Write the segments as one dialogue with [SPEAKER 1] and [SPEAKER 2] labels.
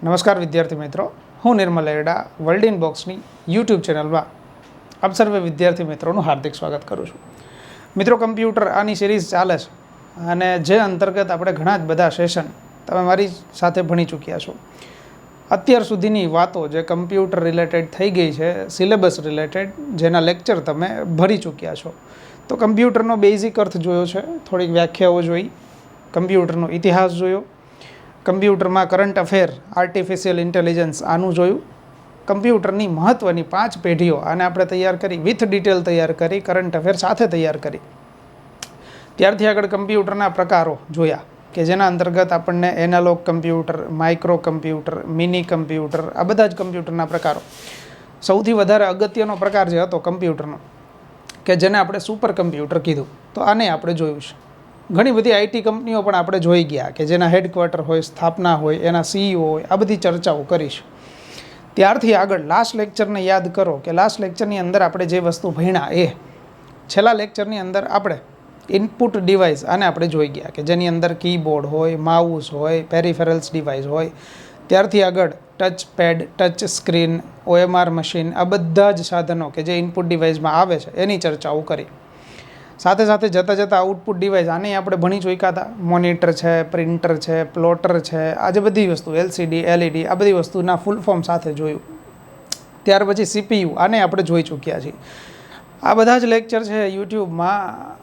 [SPEAKER 1] નમસ્કાર વિદ્યાર્થી મિત્રો, હું નિર્મલ એરડા વર્લ્ડ ઇન બોક્સની યુટ્યુબ ચેનલમાં આપ સર્વે વિદ્યાર્થી મિત્રોનું હાર્દિક સ્વાગત કરું છું. મિત્રો, કમ્પ્યુટર આની સિરીઝ ચાલે છે અને જે અંતર્ગત આપણે ઘણા જ બધા સેશન તમે મારી સાથે ભણી ચૂક્યા છો. અત્યાર સુધીની વાતો જે કમ્પ્યુટર રિલેટેડ થઈ ગઈ છે, સિલેબસ રિલેટેડ, જેના લેક્ચર તમે ભરી ચૂક્યા છો. તો કમ્પ્યુટરનો બેઝિક અર્થ જોયો છે, થોડીક વ્યાખ્યાઓ જોઈ, કમ્પ્યુટરનો ઇતિહાસ જોયો, કમ્પ્યુટરમાં કરંટ અફેર, આર્ટિફિશિયલ ઇન્ટેલિજન્સ આનું જોયું, કમ્પ્યુટરની મહત્ત્વની 5 પેઢીઓ આને આપણે તૈયાર કરી, વિથ ડિટેલ તૈયાર કરી, કરંટ અફેર સાથે તૈયાર કરી. ત્યારથી આગળ કમ્પ્યુટરના પ્રકારો જોયા કે જેના અંતર્ગત આપણને analog computer, micro computer, mini computer, આ બધા જ કમ્પ્યુટરના પ્રકારો. સૌથી વધારે અગત્યનો પ્રકાર જે હતો કમ્પ્યુટરનો કે જેને આપણે સુપર કમ્પ્યુટર કીધું, તો આને આપણે જોયું છે. ઘણી બધી આઈટી કંપનીઓ પણ આપણે જોઈ ગયા કે જેના હેડક્વાર્ટર હોય, સ્થાપના હોય, એના સીઈઓ હોય, આ બધી ચર્ચાઓ કરીશ. ત્યારથી આગળ લાસ્ટ લેક્ચરને યાદ કરો કે લાસ્ટ લેક્ચરની અંદર આપણે જે વસ્તુ ભણ્યા એ છેલ્લા લેક્ચરની અંદર આપણે ઇનપુટ ડિવાઇસ આને આપણે જોઈ ગયા કે જેની અંદર કીબોર્ડ હોય, માઉસ હોય, પેરિફેરલ્સ ડિવાઇસ હોય. ત્યારથી આગળ touch pad, touch screen, OMR machine, આ બધા જ સાધનો કે જે ઇનપુટ ડિવાઇસમાં આવે છે એની ચર્ચાઓ કરી. સાથે સાથે જતાં જતાં આઉટપુટ ડિવાઇસ આને આપણે ભણી ચૂક્યા હતા. મોનિટર છે, પ્રિન્ટર છે, પ્લોટર છે, આ જે બધી વસ્તુ, LCD, LED, આ બધી વસ્તુના ફૂલ ફોર્મ સાથે જોયું. ત્યાર પછી CPU આને આપણે જોઈ ચૂક્યા છીએ. આ બધા જ લેક્ચર છે યુટ્યુબમાં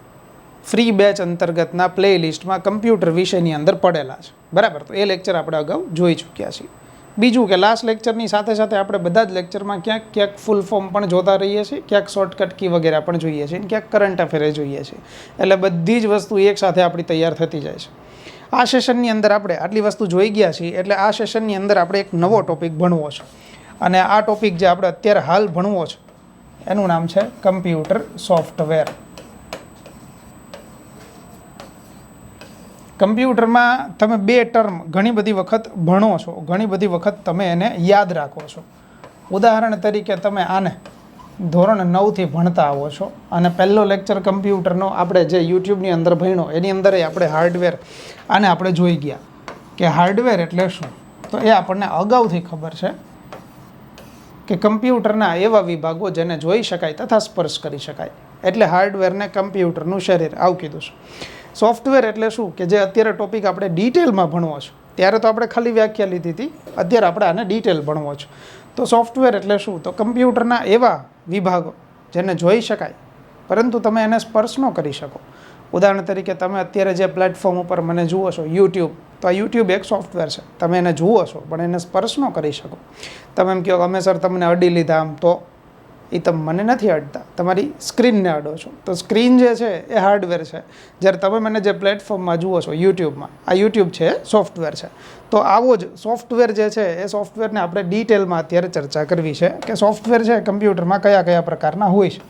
[SPEAKER 1] ફ્રી બેચ અંતર્ગતના પ્લે લિસ્ટમાં કમ્પ્યુટર વિષયની અંદર પડેલા છે, બરાબર. તો એ લેક્ચર આપણે અગાઉ જોઈ ચૂક્યા છીએ. બીજું કે લાસ્ટ લેક્ચરની સાથે સાથે આપણે બધા જ લેક્ચરમાં ક્યાંક ક્યાંક ફૂલ ફોર્મ પણ જોતા રહીએ છીએ, ક્યાંક શોર્ટકટ કી વગેરે પણ જોઈએ છીએ, ક્યાંક કરંટ અફેરે જોઈએ છીએ. એટલે બધી જ વસ્તુ એક સાથે આપણી તૈયાર થતી જાય છે. આ સેશનની અંદર આપણે આટલી વસ્તુ જોઈ ગયા છીએ, એટલે આ સેશનની અંદર આપણે એક નવો ટોપિક ભણવો છે. અને આ ટોપિક જે આપણે અત્યારે હાલ ભણવો છે એનું નામ છે કમ્પ્યુટર સોફ્ટવેર. કમ્પ્યુટરમાં તમે 2 ટર્મ ઘણી બધી વખત ભણો છો, ઘણી બધી વખત તમે એને યાદ રાખો છો. ઉદાહરણ તરીકે તમે આને ધોરણ 9થી ભણતા આવો છો અને પહેલો લેક્ચર કમ્પ્યુટરનો આપણે જે યુટ્યુબની અંદર ભણ્યો એની અંદર આપણે હાર્ડવેર આને આપણે જોઈ ગયા કે હાર્ડવેર એટલે શું. તો એ આપણને અગાઉથી ખબર છે કે કમ્પ્યુટરના એવા વિભાગો જેને જોઈ શકાય તથા સ્પર્શ કરી શકાય, એટલે હાર્ડવેરને કમ્પ્યુટરનું શરીર આવું કીધું છે. સોફ્ટવેર એટલે શું કે જે અત્યારે ટોપિક આપણે ડિટેલમાં ભણવો છે. ત્યારે તો આપણે ખાલી વ્યાખ્યા લીધી હતી, અત્યારે આપણે આને ડિટેલ ભણવો છે. તો સોફ્ટવેર એટલે શું? તો કમ્પ્યુટરના એવા વિભાગો જેને જોઈ શકાય પરંતુ તમે એને સ્પર્શ ન કરી શકો. ઉદાહરણ તરીકે તમે અત્યારે જે પ્લેટફોર્મ ઉપર મને જુઓ છો યુટ્યુબ, તો આ યુટ્યુબ એક સોફ્ટવેર છે. તમે એને જુઓ છો પણ એને સ્પર્શ ન કરી શકો. તમે એમ કહો અમે સર તમને અડી લીધા, આમ તો એ તમે મને નથી અડતા, તમારી સ્ક્રીનને અડો છો. તો સ્ક્રીન જે છે એ હાર્ડવેર છે. જ્યારે તમે મને જે પ્લેટફોર્મમાં જુઓ છો યુટ્યુબમાં, આ યુટ્યુબ છે સોફ્ટવેર છે. તો આવો જ સોફ્ટવેર જે છે એ સોફ્ટવેરને આપણે ડિટેલમાં અત્યારે ચર્ચા કરવી છે કે સોફ્ટવેર છે કમ્પ્યુટરમાં કયા કયા પ્રકારના હોય છે.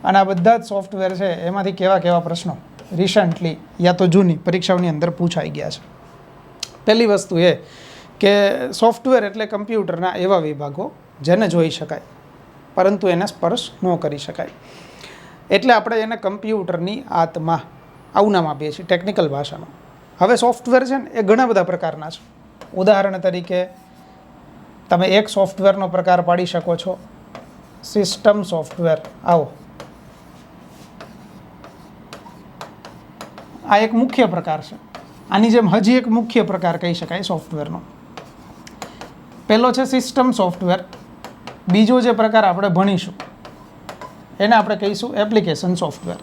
[SPEAKER 1] અને આ બધા જ સોફ્ટવેર છે એમાંથી કેવા કેવા પ્રશ્નો રિસન્ટલી યા તો જૂની પરીક્ષાઓની અંદર પૂછાઈ ગયા છે. પહેલી વસ્તુ એ કે સોફ્ટવેર એટલે કમ્પ્યુટરના એવા વિભાગો જેને જોઈ શકાય પરંતુ એને સ્પર્શ ન કરી શકાય. એટલે આપણે એને કમ્પ્યુટરની આત્મા આવું નામ આપીએ છીએ ટેકનિકલ ભાષામાં. હવે સોફ્ટવેર છે ને એ ઘણા બધા પ્રકારના છે. ઉદાહરણ તરીકે તમે એક સોફ્ટવેરનો પ્રકાર પાડી શકો છો, સિસ્ટમ સોફ્ટવેર. આવો, આ એક મુખ્ય પ્રકાર છે. આની જેમ હજી એક મુખ્ય પ્રકાર કહી શકાય સોફ્ટવેરનો. પહેલો છે સિસ્ટમ સોફ્ટવેર. બીજો જે પ્રકાર આપણે ભણીશું એને આપણે કહીશું એપ્લિકેશન સોફ્ટવેર.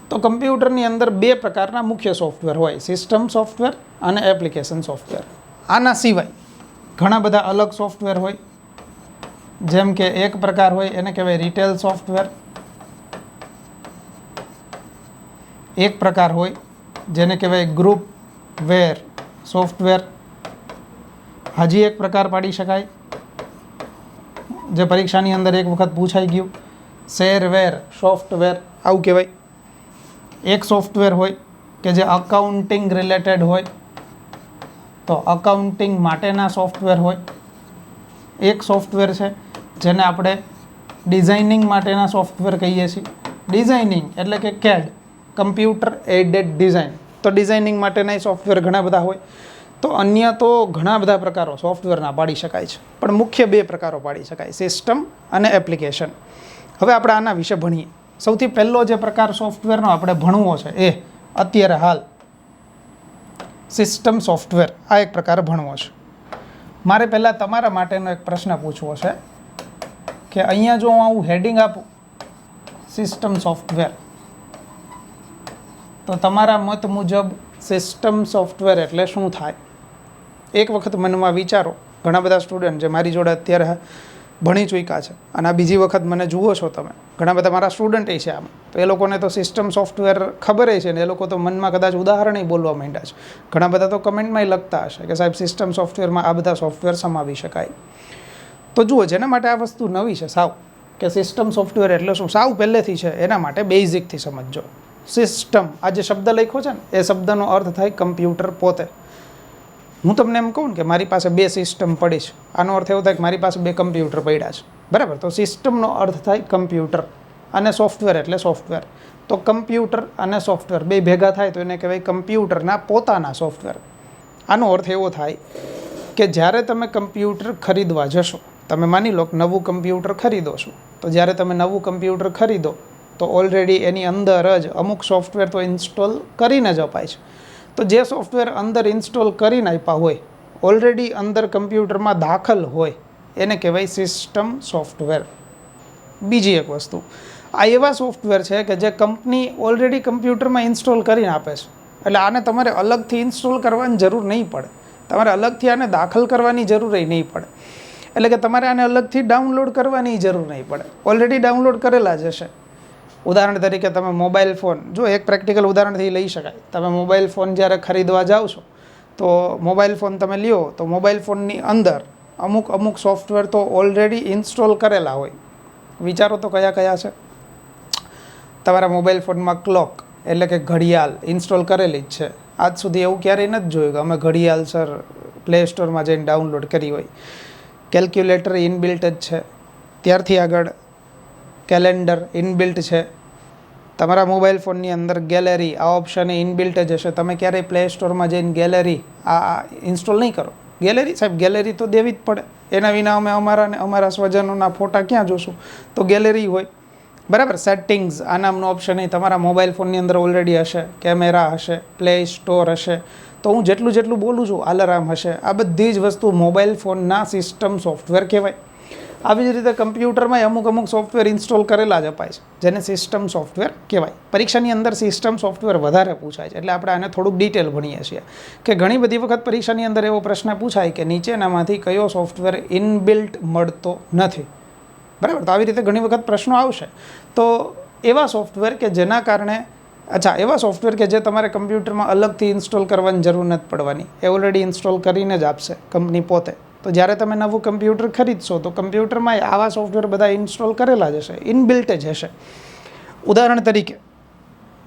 [SPEAKER 1] તો કમ્પ્યુટરની અંદર 2 પ્રકારના મુખ્ય સોફ્ટવેર હોય, સિસ્ટમ સોફ્ટવેર અને એપ્લિકેશન સોફ્ટવેર. આના સિવાય ઘણા બધા અલગ સોફ્ટવેર હોય, જેમ કે એક પ્રકાર હોય એને કહેવાય રિટેલ સોફ્ટવેર. એક પ્રકાર હોય જેને કહેવાય ગ્રુપ વેર સોફ્ટવેર. હજી એક પ્રકાર પાડી શકાય જે પરીક્ષાની અંદર એક વખત પૂછાઈ ગયું, શેરવેર સોફ્ટવેર આવું કહેવાય. એક સોફ્ટવેર હોય કે જે અકાઉન્ટિંગ રિલેટેડ હોય, તો અકાઉન્ટિંગ માટેના સોફ્ટવેર હોય. એક સોફ્ટવેર છે જેને આપણે ડિઝાઇનિંગ માટેના સોફ્ટવેર કહીએ છીએ. ડિઝાઇનિંગ એટલે કે CAD, કમ્પ્યુટર એડેડ ડિઝાઇન. તો ડિઝાઇનિંગ માટેના સોફ્ટવેર ઘણા બધા હોય. તો તો અન્ય તો ઘણા બધા પ્રકારો સોફ્ટવેરના પાડી શકાય છે, પણ મુખ્ય 2 પ્રકારો પાડી શકાય, સિસ્ટમ અને એપ્લિકેશન. હવે આપણે આના વિશે ભણીએ. સૌથી પહેલો જે પ્રકાર સોફ્ટવેરનો આપણે ભણવો છે એ અત્યારે હાલ સિસ્ટમ સોફ્ટવેર, આ એક પ્રકાર ભણવો છે. મારે પહેલાં તમારા માટેનો એક પ્રશ્ન પૂછવો છે કે અહીંયા જો હું આવું હેડિંગ આપું સિસ્ટમ સોફ્ટવેર, તો તમારા મત મુજબ સિસ્ટમ સોફ્ટવેર એટલે શું થાય? એક વખત મનમાં વિચારો. ઘણા બધા સ્ટુડન્ટ જે મારી જોડે અત્યારે ભણી ચૂક્યા છે અને આ બીજી વખત મને જુઓ છો તમે, ઘણા બધા મારા સ્ટુડન્ટ છે આમ, તો એ લોકોને તો સિસ્ટમ સોફ્ટવેર ખબર છે ને એ લોકો તો મનમાં કદાચ ઉદાહરણ બોલવા માંડ્યા છે. ઘણા બધા તો કમેન્ટમાં લખતા હશે કે સાહેબ સિસ્ટમ સોફ્ટવેરમાં આ બધા સોફ્ટવેર સમાવી શકાય. તો જુઓ, જેના માટે આ વસ્તુ નવી છે સાવ, કે સિસ્ટમ સોફ્ટવેર એટલે શું, સાવ પહેલેથી છે, એના માટે બેઝિકથી સમજજો. સિસ્ટમ, આ જે શબ્દ લખ્યો છે ને એ શબ્દનો અર્થ થાય કમ્પ્યુટર પોતે. હું તમને એમ કહું ને કે મારી પાસે 2 સિસ્ટમ પડી છે, આનો અર્થ એવો થાય કે મારી પાસે 2 કમ્પ્યુટર પડ્યા છે, બરાબર? તો સિસ્ટમનો અર્થ થાય કમ્પ્યુટર અને સોફ્ટવેર એટલે સોફ્ટવેર. તો કમ્પ્યુટર અને સોફ્ટવેર 2 ભેગા થાય તો એને કહેવાય કમ્પ્યુટરના પોતાના સોફ્ટવેર. આનો અર્થ એવો થાય કે જ્યારે તમે કમ્પ્યુટર ખરીદવા જશો, તમે માની લો કે નવું કમ્પ્યુટર ખરીદો છો, તો જ્યારે તમે નવું કમ્પ્યુટર ખરીદો તો ઓલરેડી એની અંદર જ અમુક સોફ્ટવેર તો ઇન્સ્ટોલ કરીને જ અપાય છે. તો જે સોફ્ટવેર અંદર ઇન્સ્ટોલ કરીને આપ્યા હોય, ઓલરેડી અંદર કમ્પ્યુટરમાં દાખલ હોય, એને કહેવાય સિસ્ટમ સોફ્ટવેર. બીજી એક વસ્તુ, આ એવા સોફ્ટવેર છે કે જે કંપની ઓલરેડી કમ્પ્યુટરમાં ઇન્સ્ટોલ કરીને આપે છે, એટલે આને તમારે અલગથી ઇન્સ્ટોલ કરવાની જરૂર નહીં પડે, તમારે અલગથી આને દાખલ કરવાની જરૂર નહીં પડે, એટલે કે તમારે આને અલગથી ડાઉનલોડ કરવાની જરૂર નહીં પડે, ઓલરેડી ડાઉનલોડ કરેલા જ હશે. ઉદાહરણ તરીકે તમે મોબાઈલ ફોન, જો એક પ્રેક્ટિકલ ઉદાહરણથી લઈ શકાય, તમે મોબાઈલ ફોન જ્યારે ખરીદવા જાઓ છો તો મોબાઈલ ફોન તમે લ્યો તો મોબાઈલ ફોનની અંદર અમુક સોફ્ટવેર તો ઓલરેડી ઇન્સ્ટોલ કરેલા હોય. વિચારો તો કયા કયા છે? તમારા મોબાઈલ ફોનમાં ક્લોક એટલે કે ઘડિયાળ ઇન્સ્ટોલ કરેલી જ છે. આજ સુધી એવું ક્યારેય નથી જોયું કે અમે ઘડિયાળ સર પ્લે સ્ટોરમાં જઈને ડાઉનલોડ કરી હોય. કેલ્ક્યુલેટર ઇનબિલ્ટ જ છે. ત્યારથી આગળ કેલેન્ડર ઇનબિલ્ટ છે. તમારા મોબાઈલ ફોનની અંદર ગેલેરી, આ ઓપ્શન ઇનબિલ્ટ જ હશે. તમે ક્યારેય પ્લે સ્ટોરમાં જઈને ગેલેરી આ ઇન્સ્ટોલ નહીં કરો. ગેલેરી સાહેબ, ગેલેરી તો દેવી જ પડે, એના વિના અમે અમારા સ્વજનોના ફોટા ક્યાં જોશું? તો ગેલેરી હોય, બરાબર. સેટિંગ્સ, આ નામનો ઓપ્શન એ તમારા મોબાઈલ ફોનની અંદર ઓલરેડી હશે. કેમેરા હશે, પ્લે સ્ટોર હશે. તો હું જેટલું બોલું છું, અલાર્મ હશે. આ બધી જ વસ્તુ મોબાઈલ ફોનના સિસ્ટમ સોફ્ટવેર કહેવાય. આવી જ રીતે કમ્પ્યુટરમાં અમુક સોફ્ટવેર ઇન્સ્ટોલ કરેલા જ અપાય છે, જેને સિસ્ટમ સોફ્ટવેર કહેવાય. પરીક્ષાની અંદર સિસ્ટમ સોફ્ટવેર વધારે પૂછાય છે, એટલે આપણે આને થોડુંક ડિટેલ ભણીએ છીએ કે ઘણી બધી વખત પરીક્ષાની અંદર એવો પ્રશ્ન પૂછાય કે નીચેનામાંથી કયો સોફ્ટવેર ઇનબિલ્ટ મળતો નથી, બરાબર? તો આવી રીતે ઘણી વખત પ્રશ્નો આવશે. તો એવા સોફ્ટવેર કે જેના કારણે એવા સોફ્ટવેર કે જે તમારે કમ્પ્યુટરમાં અલગથી ઇન્સ્ટોલ કરવાની જરૂર નથી પડવાની, એ ઓલરેડી ઇન્સ્ટોલ કરીને જ આપશે કંપની પોતે. તો જ્યારે તમે નવું કમ્પ્યુટર ખરીદશો તો કમ્પ્યુટરમાં આવા સોફ્ટવેર બધા ઇન્સ્ટોલ કરેલા જ હશે, ઇનબિલ્ટ જ હશે. ઉદાહરણ તરીકે,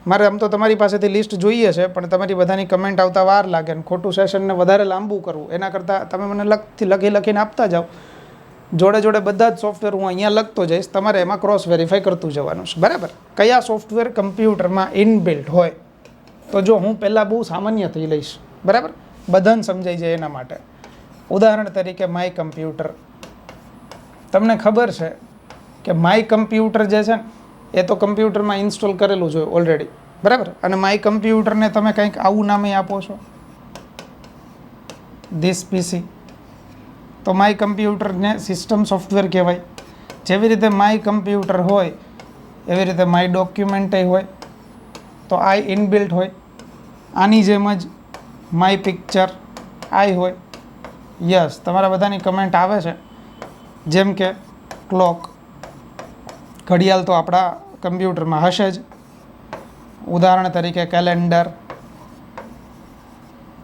[SPEAKER 1] મારે આમ તો તમારી પાસેથી લિસ્ટ જોઈએ છે, પણ તમારી બધાની કમેન્ટ આવતા વાર લાગે ને ખોટું સેશનને વધારે લાંબુ કરવું, એના કરતાં તમે મને લખીને આપતા જાઓ. જોડે બધા જ સોફ્ટવેર હું અહીંયા લખતો જઈશ, તમારે એમાં ક્રોસ વેરીફાઈ કરતું જવાનું છે, બરાબર? કયા સોફ્ટવેર કમ્પ્યુટરમાં ઇનબિલ્ટ હોય, તો જો હું પહેલાં બહુ સામાન્યથી લઈશ, બરાબર, બધાને સમજાઈ જાય એના માટે. ઉદાહરણ તરીકે માય કમ્પ્યુટર. તમને ખબર છે કે માય કમ્પ્યુટર જે છે ને એ તો કમ્પ્યુટરમાં ઇન્સ્ટોલ કરેલું જ હોય ઓલરેડી, બરાબર? અને માય કમ્પ્યુટરને તમે કંઈક આવું નામે આપો છો, ધીસ પીસી. તો માય કમ્પ્યુટરને સિસ્ટમ સોફ્ટવેર કહેવાય. જેવી રીતે માય કમ્પ્યુટર હોય એવી રીતે માય ડોક્યુમેન્ટ હોય, તો આઈ ઇનબિલ્ટ હોય. આની જેમ જ માય પિક્ચર આઈ હોય. યસ, તમારા બધાની કમેન્ટ આવે છે. જેમ કે ક્લોક, ઘડિયાળ તો આપણા કમ્પ્યુટરમાં હશે જ. ઉદાહરણ તરીકે કેલેન્ડર,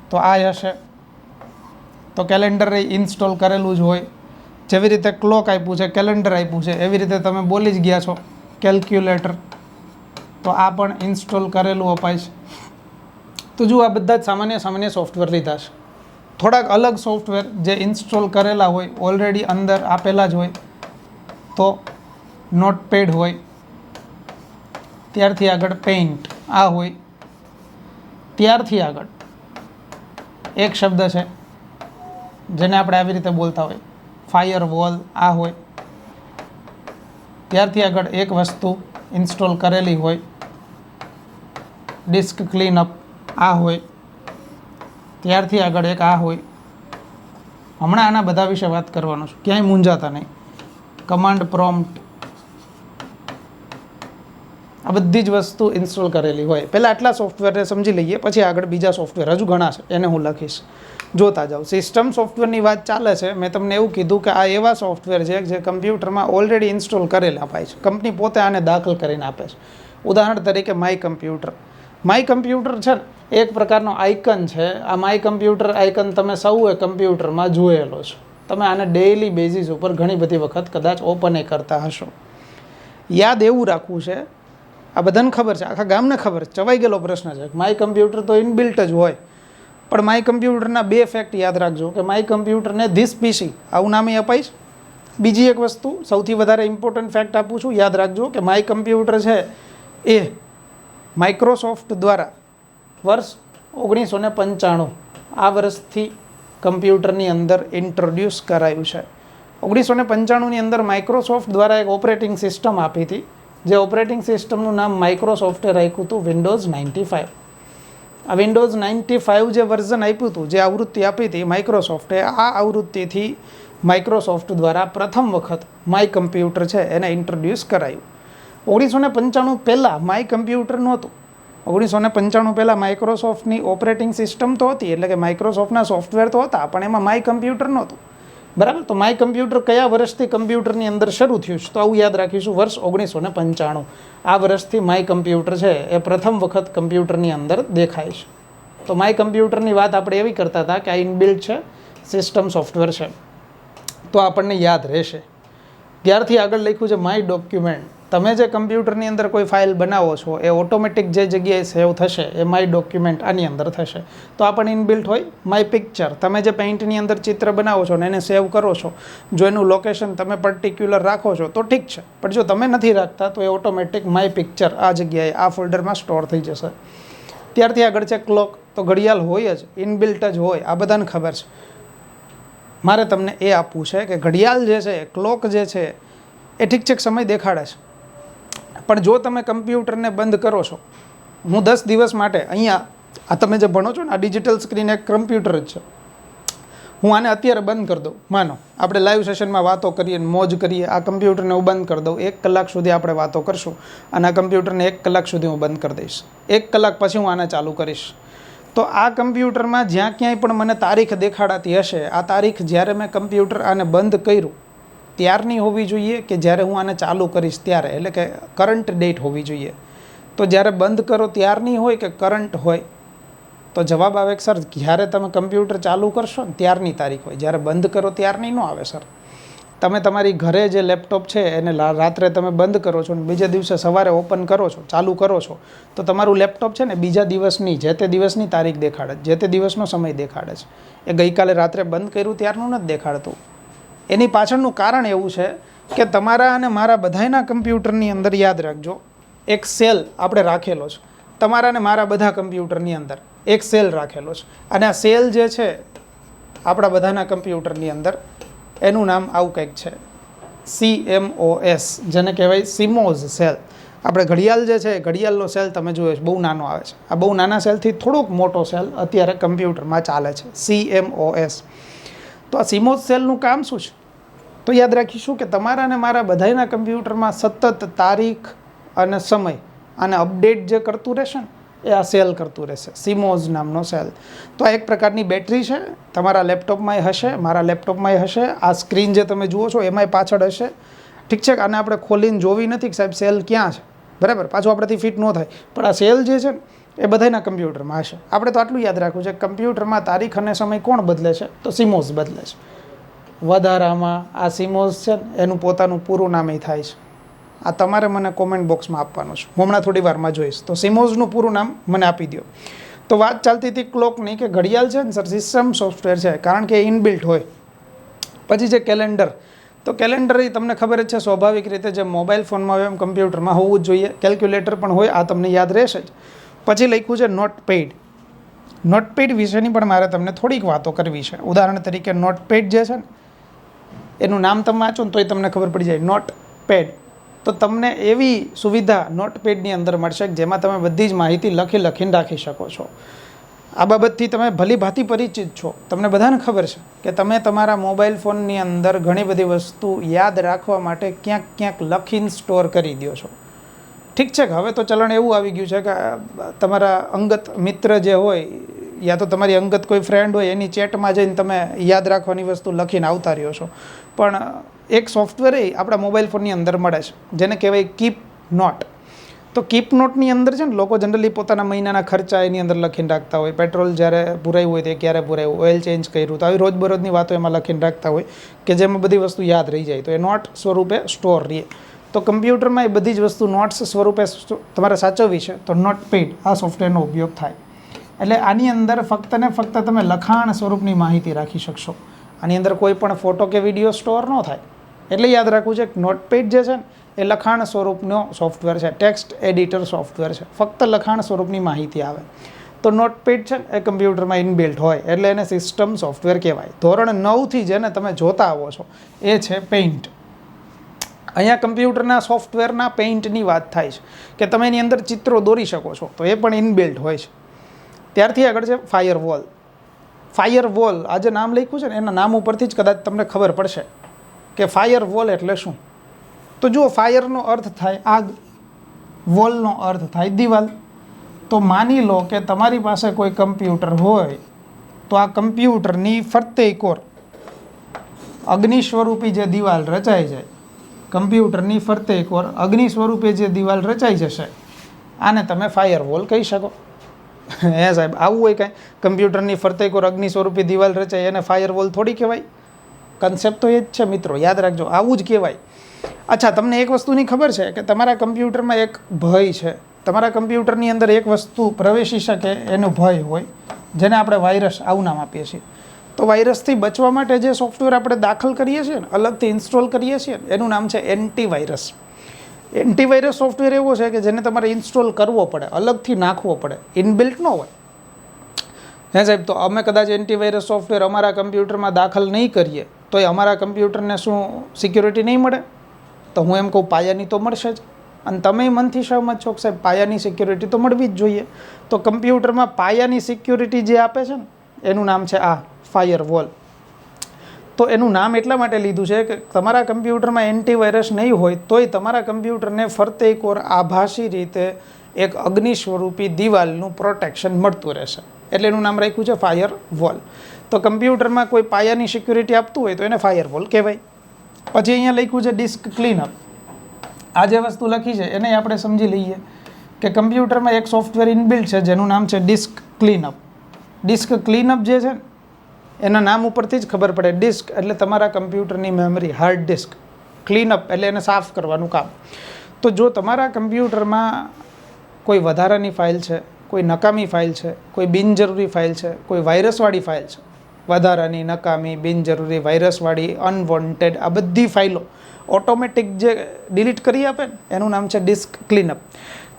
[SPEAKER 1] તો આ હશે. તો કેલેન્ડર ઇન્સ્ટોલ કરેલું જ હોય. જેવી રીતે ક્લોક આપ્યું છે, કેલેન્ડર આપ્યું છે, એવી રીતે તમે બોલી જ ગયા છો કેલ્ક્યુલેટર, તો આ પણ ઇન્સ્ટોલ કરેલું અપાય છે. તો જુઓ, આ બધા જ સામાન્ય સોફ્ટવેર લીધા છે. થોડાક અલગ સોફ્ટવેર જે ઇન્સ્ટોલ કરેલા હોય, ઓલરેડી અંદર આપેલા જ હોય, તો નોટપેડ હોય. ત્યારથી આગળ પેઇન્ટ આ હોય. ત્યારથી આગળ એક શબ્દ છે જેને આપણે આવી રીતે બોલતા હોય, ફાયર વોલ આ હોય. ત્યારથી આગળ એક વસ્તુ ઇન્સ્ટોલ કરેલી હોય, ડિસ્ક ક્લીનઅપ આ હોય. ત્યારથી આગળ એક આ હોય. હમણાં આના બધા વિશે વાત કરવાનું છું, ક્યાંય મૂંઝાતા નહીં. કમાન્ડ પ્રોમ્પ્ટ આ બધી જ વસ્તુ ઇન્સ્ટોલ કરેલી હોય. પહેલાં આટલા સોફ્ટવેરને સમજી લઈએ, પછી આગળ બીજા સોફ્ટવેર હજુ ઘણા છે એને હું લખીશ, જોતા જાઓ. સિસ્ટમ સોફ્ટવેરની વાત ચાલે છે. મેં તમને એવું કીધું કે આ એવા સોફ્ટવેર છે જે કમ્પ્યુટરમાં ઓલરેડી ઇન્સ્ટોલ કરેલા અપાય છે. કંપની પોતે આને દાખલ કરીને આપે છે. ઉદાહરણ તરીકે માય કમ્પ્યુટર. માય કમ્પ્યુટર છે ને એક પ્રકારનો આઇકન છે. આ માય કમ્પ્યુટર આઇકન તમે સૌએ કમ્પ્યુટરમાં જોયેલો છે. તમે આને ડેઇલી બેઝિસ ઉપર ઘણી બધી વખત કદાચ ઓપન કરતા હશો. યાદ એવું રાખવું છે, આ બધાને ખબર છે, આખા ગામને ખબર છે, ચવાઈ ગયેલો પ્રશ્ન છે. માય કમ્પ્યુટર તો ઇનબિલ્ટ જ હોય, પણ માય કમ્પ્યુટરના 2 ફેક્ટ યાદ રાખજો કે માય કમ્પ્યુટરને ધીસ પીસી આવું નામે અપાઈશ. બીજી એક વસ્તુ સૌથી વધારે ઇમ્પોર્ટન્ટ ફેક્ટ આપું છું, યાદ રાખજો કે માય કમ્પ્યુટર છે એ માઇક્રોસોફ્ટ દ્વારા વર્ષ 1995 આ વર્ષથી કમ્પ્યુટરની અંદર ઇન્ટ્રોડ્યુસ કરાયું છે. 1995ની અંદર માઇક્રોસોફ્ટ દ્વારા એક ઓપરેટિંગ સિસ્ટમ આપી હતી, જે ઓપરેટિંગ સિસ્ટમનું નામ માઇક્રોસોફ્ટે રાખ્યું હતું વિન્ડોઝ 95. આ વિન્ડોઝ 95 જે વર્ઝન આપ્યું હતું, જે આવૃત્તિ આપી હતી માઇક્રોસોફ્ટે, આ આવૃત્તિથી માઇક્રોસોફ્ટ દ્વારા પ્રથમ વખત માય કમ્પ્યુટર છે એને ઇન્ટ્રોડ્યુસ કરાયું. 1995 પહેલાં માય કમ્પ્યુટર નહોતું. 1995 પહેલાં માઇક્રોસોફ્ટની ઓપરેટિંગ સિસ્ટમ તો હતી, એટલે કે માઇક્રોસોફ્ટના સોફ્ટવેર તો હતા, પણ એમાં માય કમ્પ્યુટર નહોતું. બરાબર. તો માય કમ્પ્યુટર કયા વર્ષથી કમ્પ્યુટરની અંદર શરૂ થયું છે? તો આવું યાદ રાખીશું, વર્ષ 1995. આ વર્ષથી માય કમ્પ્યુટર છે એ પ્રથમ વખત કમ્પ્યુટરની અંદર દેખાય છે. તો માય કમ્પ્યુટરની વાત આપણે એવી કરતા હતા કે આ ઇનબિલ્ટ છે, સિસ્ટમ સોફ્ટવેર છે, તો આપણને યાદ રહેશે. ત્યારથી આગળ લખ્યું છે માય ડોક્યુમેન્ટ. તમે જે કમ્પ્યુટરની અંદર કોઈ ફાઇલ બનાવો છો એ ઓટોમેટિક જે જગ્યાએ સેવ થશે એ માય ડોક્યુમેન્ટ આની અંદર થશે. તો આ પણ ઇનબિલ્ટ હોય. માય પિક્ચર, તમે જે પેઇન્ટની અંદર ચિત્ર બનાવો છો ને એને સેવ કરો છો, જો એનું લોકેશન તમે પર્ટિક્યુલર રાખો છો તો ઠીક છે, પણ જો તમે નથી રાખતા તો એ ઓટોમેટિક માય પિક્ચર આ જગ્યાએ આ ફોલ્ડરમાં સ્ટોર થઈ જશે. ત્યારથી આગળ છે ક્લોક. તો ઘડિયાળ હોય જ, ઇનબિલ્ટ જ હોય, આ બધાને ખબર છે. મારે તમને એ આપવું છે કે ઘડિયાળ જે છે, ક્લોક જે છે એ ઠીક ઠીક સમય દેખાડે છે, પણ જો તમે કમ્પ્યુટરને બંધ કરો છો, હું 10 દિવસ માટે અહીંયા આ તમે જે ભણો છો ને આ ડિજિટલ સ્ક્રીન એક કમ્પ્યુટર જ છે, હું આને અત્યારે બંધ કરી દઉં, માનો આપણે લાઈવ સેશનમાં વાતો કરીએ મોજ કરીએ, આ કમ્પ્યુટરને હું બંધ કરી દઉં, 1 કલાક સુધી આપણે વાતો કરશું અને આ કમ્પ્યુટરને 1 કલાક સુધી હું બંધ કરી દઈશ. 1 કલાક પછી હું આને ચાલુ કરીશ, તો આ કમ્પ્યુટરમાં જ્યાં ક્યાંય પણ મને તારીખ દેખાડાતી હશે, આ તારીખ જ્યારે મેં કમ્પ્યુટર આને બંધ કર્યું ત્યારની હોવી જોઈએ કે જ્યારે હું આને ચાલુ કરીશ ત્યારે, એટલે કે કરંટ ડેટ હોવી જોઈએ. તો જ્યારે બંધ કરો ત્યારની હોય કે કરંટ હોય? તો જવાબ આવે સર જ્યારે તમે કમ્પ્યુટર ચાલુ કરશો ને ત્યારની તારીખ હોય, જ્યારે બંધ કરો ત્યારની ન આવે સર. તમે તમારી ઘરે જે લેપટોપ છે એને રાત્રે તમે બંધ કરો છો ને બીજા દિવસે સવારે ઓપન કરો છો, ચાલુ કરો છો, તો તમારું લેપટોપ છે ને બીજા દિવસની જે તે દિવસની તારીખ દેખાડે છે, જે તે દિવસનો સમય દેખાડે છે. એ ગઈકાલે રાત્રે બંધ કર્યું ત્યારનું નથી દેખાડતું. એની પાછળનું કારણ એવું છે કે તમારા અને મારા બધાના કમ્પ્યુટરની અંદર યાદ રાખજો એક સેલ આપણે રાખેલો છે. તમારા અને મારા બધા કમ્પ્યુટરની અંદર એક સેલ રાખેલો છે, અને આ સેલ જે છે આપણા બધાના કમ્પ્યુટરની અંદર એનું નામ આવું કંઈક છે, CMOS, જેને કહેવાય સિમોઝ સેલ. આપણે ઘડિયાળ જે છે ઘડિયાળનો સેલ તમે જોયો છે બહુ નાનો આવે છે, આ બહુ નાના સેલથી થોડોક મોટો સેલ અત્યારે કમ્પ્યુટરમાં ચાલે છે, CMOS. તો આ સિમોઝ સેલનું કામ શું છે? તો યાદ રાખીશું કે તમારા અને મારા બધાના કમ્પ્યુટરમાં સતત તારીખ અને સમય અને અપડેટ જે કરતું રહેશે ને એ આ સેલ કરતું રહેશે, સિમોઝ નામનો સેલ. તો આ એક પ્રકારની બેટરી છે, તમારા લેપટોપમાંય હશે, મારા લેપટોપમાંય હશે, આ સ્ક્રીન જે તમે જુઓ છો એમાંય પાછળ હશે. ઠીક છે, આને આપણે ખોલીને જોવી નથી કે સાહેબ સેલ ક્યાં છે, બરાબર, પાછું આપણાથી ફિટ ન થાય, પણ આ સેલ જે છે ને એ બધાના કમ્પ્યુટરમાં હશે. આપણે તો આટલું યાદ રાખવું છે કમ્પ્યુટરમાં તારીખ અને સમય કોણ બદલે છે? તો સિમોઝ બદલે છે. વધારામાં આ સિમોઝ છે ને એનું પોતાનું પૂરું નામ થાય છે. આ તમારે મને કોમેન્ટ બોક્સમાં આપવાનું છે, હું હમણાં થોડી વારમાં જોઈશ. તો સિમોઝનું પૂરું નામ મને આપી દો. તો વાત ચાલતી હતી ક્લોકની કે ઘડિયાળ છે ને સર સિસ્ટમ સોફ્ટવેર છે, કારણ કે ઇનબિલ્ટ હોય. પછી છે કેલેન્ડર. તો કેલેન્ડર એ તમને ખબર જ છે સ્વાભાવિક રીતે જે મોબાઈલ ફોનમાં હોય એમ કમ્પ્યુટરમાં હોવું જ જોઈએ. કેલ્ક્યુલેટર પણ હોય, આ તમને યાદ રહેશે જ. પછી લખ્યું છે નોટ પેઇડ. નોટપેડ વિશેની પણ મારે તમને થોડીક વાતો કરવી છે. ઉદાહરણ તરીકે નોટપેડ જે છે ને એનું નામ તમે વાંચો ને તોય તમને ખબર પડી જાય નોટપેડ. તો તમને એવી સુવિધા નોટપેડની અંદર મળશે કે જેમાં તમે બધી જ માહિતી લખીને રાખી શકો છો. આ બાબતથી તમે ભલી ભાંતિ પરિચિત છો. તમને બધાને ખબર છે કે તમે તમારા મોબાઈલ ફોનની અંદર ઘણી બધી વસ્તુ યાદ રાખવા માટે ક્યાંક લખીને સ્ટોર કરી દો છો. ઠીક છે કે હવે તો ચલણ એવું આવી ગયું છે કે તમારા અંગત મિત્ર જે હોય યા તો તમારી અંગત કોઈ ફ્રેન્ડ હોય એની ચેટમાં જઈને તમે યાદ રાખવાની વસ્તુ લખીને આવતા રહ્યો છો. પણ એક સોફ્ટવેર આપણા મોબાઈલ ફોનની અંદર મળે છે જેને કહેવાય કીપ નોટ. તો કીપ નોટની અંદર છે ને લોકો જનરલી પોતાના મહિનાના ખર્ચા એની અંદર લખીને રાખતા હોય. પેટ્રોલ જ્યારે પુરાયું હોય તે ક્યારે પુરાયું, ઓઇલ ચેન્જ કર્યું, તો આવી રોજબરોજની વાતો એમાં લખીને રાખતા હોય કે જેમાં બધી વસ્તુ યાદ રહી જાય. તો એ નોટ સ્વરૂપે સ્ટોર રહે. તો કમ્પ્યુટરમાં એ બધી જ વસ્તુ નોટ્સ સ્વરૂપે તમારે સાચવવી છે તો નોટપેડ આ સોફ્ટવેરનો ઉપયોગ થાય. એટલે આની અંદર ફક્ત ને ફક્ત તમે લખાણ સ્વરૂપની માહિતી રાખી શકશો. આની અંદર કોઈ પણ ફોટો કે વિડીયો સ્ટોર ન થાય. એટલે યાદ રાખવું છે કે નોટપેડ જે છે ને એ લખાણ સ્વરૂપનો સોફ્ટવેર છે, ટેક્સ્ટ એડિટર સોફ્ટવેર છે. ફક્ત લખાણ સ્વરૂપની માહિતી આવે. તો નોટપેડ છે એ કમ્પ્યુટરમાં ઇનબિલ્ટ હોય એટલે એને સિસ્ટમ સોફ્ટવેર કહેવાય. ધોરણ 9થી જેને તમે જોતા આવો છો એ છે પેઇન્ટ. અહીંયા કમ્પ્યુટરના સોફ્ટવેરના પેઇન્ટની વાત થાય છે કે તમે એની અંદર ચિત્રો દોરી શકો છો, તો એ પણ ઇનબિલ્ટ હોય છે. ત્યારથી આગળ છે ફાયરવોલ. ફાયરવોલ આ જે નામ લખ્યું છે ને એના નામ ઉપરથી જ કદાચ તમને ખબર પડશે કે ફાયરવોલ એટલે શું. તો જુઓ, ફાયરનો અર્થ થાય આગ, વોલનો અર્થ થાય દિવાલ. તો માની લો કે તમારી પાસે કોઈ કમ્પ્યુટર હોય તો આ કમ્પ્યુટરની ફરતે કોર અગ્નિ સ્વરૂપી જે દિવાલ રચાઈ જાય, કમ્પ્યુટરની ફરતે કોર અગ્નિ સ્વરૂપે જે દિવાલ રચાઈ જશે આને તમે ફાયરવોલ કહી શકો. હે સાહેબ, આવું હોય કાંઈ? કમ્પ્યુટરની ફરતે કોર અગ્નિ સ્વરૂપે દિવાલ રચાય એને ફાયરવોલ થોડી કહેવાય? કન્સેપ્ટ તો એ જ છે મિત્રો, યાદ રાખજો, આવું જ કહેવાય. અચ્છા, તમને એક વસ્તુની ખબર છે કે તમારા કમ્પ્યુટરમાં એક ભય છે. તમારા કમ્પ્યુટરની અંદર એક વસ્તુ પ્રવેશી શકે એનો ભય હોય જેને આપણે વાયરસ આવું નામ આપીએ છીએ. તો વાયરસથી બચવા માટે જે સોફ્ટવેર આપણે દાખલ કરીએ છીએ ને, અલગથી ઇન્સ્ટોલ કરીએ છીએ ને, એનું નામ છે એન્ટીવાયરસ. એન્ટીવાયરસ સોફ્ટવેર એવો છે કે જેને તમારે ઇન્સ્ટોલ કરવો પડે, અલગથી નાખવો પડે, ઇનબિલ્ટ ન હોય. હે સાહેબ, તો અમે કદાચ એન્ટીવાયરસ સોફ્ટવેર અમારા કમ્પ્યુટરમાં દાખલ નહીં કરીએ તો એ અમારા કમ્પ્યુટરને શું સિક્યોરિટી નહીં મળે? તો હું એમ કહું પાયાની તો મળશે જ. અને તમે મનથી સહમત છો કે સાહેબ પાયાની સિક્યોરિટી તો મળવી જ જોઈએ. તો કમ્પ્યુટરમાં પાયાની સિક્યોરિટી જે આપે છે ને એનું નામ છે આ ફાયરવોલ. તો એનું નામ એટલા માટે લીધું છે કે તમારા કમ્પ્યુટરમાં એન્ટીવાયરસ નહીં હોય તોય તમારા કમ્પ્યુટરને ફરતે કોર આભાસી રીતે એક અગ્નિ સ્વરૂપી દિવાલનું પ્રોટેક્શન મળતું રહેશે. એટલે એનું નામ રાખ્યું છે ફાયરવોલ. તો કમ્પ્યુટરમાં કોઈ પાયાની સિક્યોરિટી આપતું હોય તો એને ફાયરવોલ કહેવાય. પછી અહીંયા લખ્યું છે ડિસ્ક ક્લીનઅપ. આ જે વસ્તુ લખી છે એને આપણે સમજી લઈએ કે કમ્પ્યુટરમાં એક સોફ્ટવેર ઇનબિલ્ટ છે જેનું નામ છે ડિસ્ક ક્લીનઅપ. ડિસ્ક ક્લીનઅપ જે છે એના નામ ઉપરથી જ ખબર પડે. ડિસ્ક એટલે તમારા કમ્પ્યુટરની મેમરી, હાર્ડ ડિસ્ક. ક્લીનઅપ એટલે એને સાફ કરવાનું કામ. તો જો તમારા કમ્પ્યુટરમાં કોઈ વધારાની ફાઇલ છે, કોઈ નકામી ફાઇલ છે, કોઈ બિનજરૂરી ફાઇલ છે, કોઈ વાયરસવાળી ફાઇલ છે, વધારાની, નકામી, બિનજરૂરી, વાયરસવાળી, અનવોન્ટેડ, આ બધી ફાઇલો ઓટોમેટિક જે ડિલીટ કરી આપે ને એનું નામ છે ડિસ્ક ક્લીનઅપ.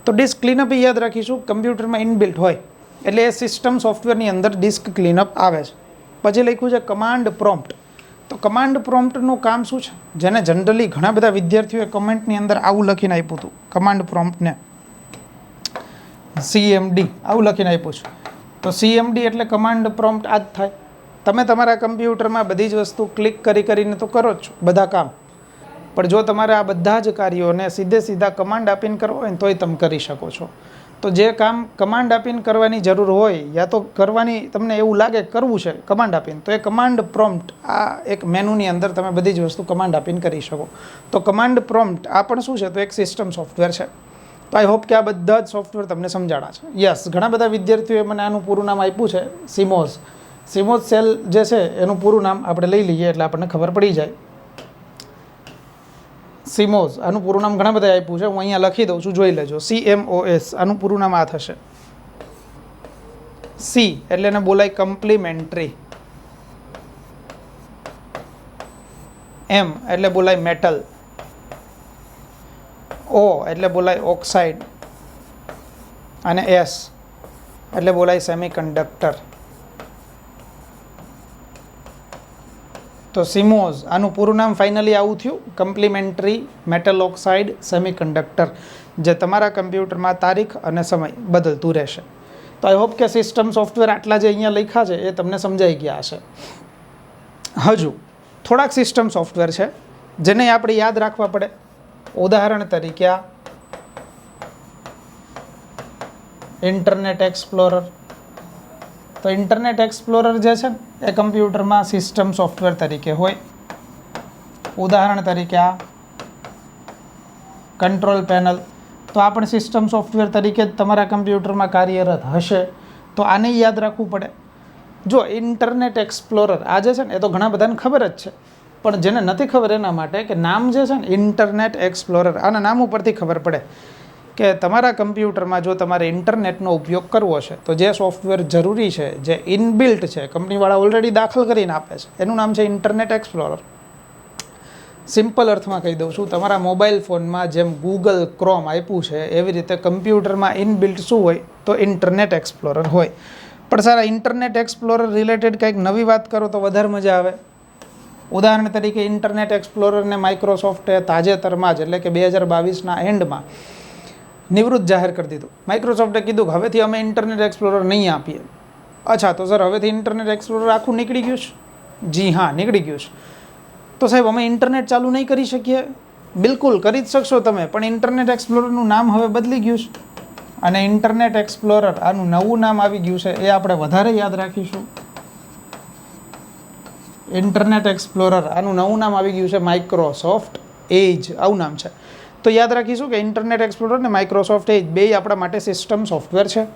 [SPEAKER 1] તો ડિસ્ક ક્લીનઅપ એ યાદ રાખીશું કમ્પ્યુટરમાં ઇનબિલ્ટ હોય એટલે એ સિસ્ટમ સોફ્ટવેરની અંદર ડિસ્ક ક્લીનઅપ આવે છે. પછી લખ્યું છે કમાન્ડ પ્રોમ્પ્ટ. તો કમાન્ડ પ્રોમ્પ્ટનું કામ શું છે? જેને જનરલી ઘણા બધા વિદ્યાર્થીઓએ કમેન્ટની અંદર આવું લખીને આપ્યું હતું, કમાન્ડ પ્રોમ્પ્ટને CMD આવું લખીને આપ્યું છે. તો CMD એટલે કમાન્ડ પ્રોમ્પ્ટ આ જ થાય. તમે તમારા કમ્પ્યુટરમાં બધી જ વસ્તુ ક્લિક કરીને તો કરો જ છો બધા કામ, પણ જો તમારે આ બધા જ કાર્યોને સીધા કમાન્ડ આપીને કરવા હોય ને તોય તમે કરી શકો છો. તો જે કામ કમાન્ડ આપીને કરવાની જરૂર હોય યા તો કરવાની તમને એવું લાગે કરવું છે કમાન્ડ આપીને, તો એ કમાન્ડ પ્રોમ્પ્ટ આ એક મેનુની અંદર તમે બધી જ વસ્તુ કમાન્ડ આપીને કરી શકો. તો કમાન્ડ પ્રોમ્પ્ટ આ પણ શું છે? તો એક સિસ્ટમ સોફ્ટવેર છે. તો આઈ હોપ કે આ બધા જ સોફ્ટવેર તમને સમજાણા છે. યસ, ઘણા બધા વિદ્યાર્થીઓએ મને આનું પૂરું નામ આપ્યું છે સિમોઝ. સિમોઝ સેલ જે છે એનું પૂરું નામ આપણે લઈ લઈએ એટલે આપણને ખબર પડી જાય. સિમોઝ આનું પૂરું નામ ઘણા બધા આપ્યું છે, હું અહીંયા લખી દઉં છું, જોઈ લેજો. CMOS આનું પૂરું નામ આ થશે. C એટલે એને બોલાય કમ્પ્લિમેન્ટરી, M એટલે બોલાય મેટલ, O એટલે બોલાય ઓક્સાઇડ, અને S એટલે બોલાય સેમિકન્ડક્ટર. તો સિમોઝ આનું પૂરું નામ ફાઇનલી આવું થયું, કમ્પ્લિમેન્ટરી મેટલ ઓક્સાઇડ સેમિકન્ડક્ટર, જે તમારા કમ્પ્યુટરમાં તારીખ અને સમય બદલતું રહેશે. તો આઈ હોપ કે સિસ્ટમ સોફ્ટવેર આટલા જે અહીંયા લખ્યા છે એ તમને સમજાઈ ગયા હશે. હજુ થોડાક સિસ્ટમ સોફ્ટવેર છે જેને આપણે યાદ રાખવા પડે. ઉદાહરણ તરીકે આ ઇન્ટરનેટ એક્સપ્લોરર. તો ઇન્ટરનેટ એક્સપ્લોરર જે છે ને એ કમ્પ્યુટરમાં સિસ્ટમ સોફ્ટવેર તરીકે હોય. ઉદાહરણ તરીકે આ કંટ્રોલ પેનલ, તો આ પણ સિસ્ટમ સોફ્ટવેર તરીકે જ તમારા કમ્પ્યુટરમાં કાર્યરત હશે. તો આને યાદ રાખવું પડે. જો ઇન્ટરનેટ એક્સપ્લોરર આ જે છે ને એ તો ઘણા બધાને ખબર જ છે, પણ જેને નથી ખબર એના માટે કે નામ જે છે ને ઇન્ટરનેટ એક્સપ્લોરર, આના નામ ઉપરથી ખબર પડે કે તમારા કમ્પ્યુટરમાં જો તમારે ઇન્ટરનેટનો ઉપયોગ કરવો છે તો જે સોફ્ટવેર જરૂરી છે, જે ઇનબિલ્ટ છે, કંપનીવાળા ઓલરેડી દાખલ કરીને આપે છે, એનું નામ છે ઇન્ટરનેટ એક્સપ્લોરર. સિમ્પલ અર્થમાં કહી દઉં છું, તમારા મોબાઈલ ફોનમાં જેમ ગૂગલ ક્રોમ આપ્યું છે એવી રીતે કમ્પ્યુટરમાં ઇનબિલ્ટ શું હોય તો ઇન્ટરનેટ એક્સપ્લોરર હોય. પણ સારા ઇન્ટરનેટ એક્સપ્લોરર રિલેટેડ કંઈક નવી વાત કરો તો વધારે મજા આવે. ઉદાહરણ તરીકે ઇન્ટરનેટ એક્સપ્લોરરને માઇક્રોસોફ્ટે તાજેતરમાં જ એટલે કે 2022ના એન્ડમાં નિવૃત્ત જાહેર કરી દીધું. માઇક્રોસોફ્ટે કીધું કે હવેથી અમે ઇન્ટરનેટ એક્સપ્લોરર નહીં આપીએ. અચ્છા, તો સર હવેથી ઇન્ટરનેટ એક્સપ્લોરર આખું નીકળી ગયું છે? જી હા, નીકળી ગયું છે. તો સાહેબ અમે ઇન્ટરનેટ ચાલુ નહીં કરી શકીએ? બિલકુલ કરી જ શકશો તમે, પણ ઇન્ટરનેટ એક્સપ્લોરરનું નામ હવે બદલી ગયું છે અને ઇન્ટરનેટ એક્સપ્લોરર આનું નવું નામ આવી ગયું છે. એ આપણે વધારે યાદ રાખીશું. ઇન્ટરનેટ એક્સપ્લોરર આનું નવું નામ આવી ગયું છે માઇક્રોસોફ્ટ એજ, આવું નામ છે. તો યાદ રાખીશું કે ઇન્ટરનેટ એક્સપ્લોરર ને માઇક્રોસોફ્ટ એજ બે આપણા માટે સિસ્ટમ સોફ્ટવેર છે.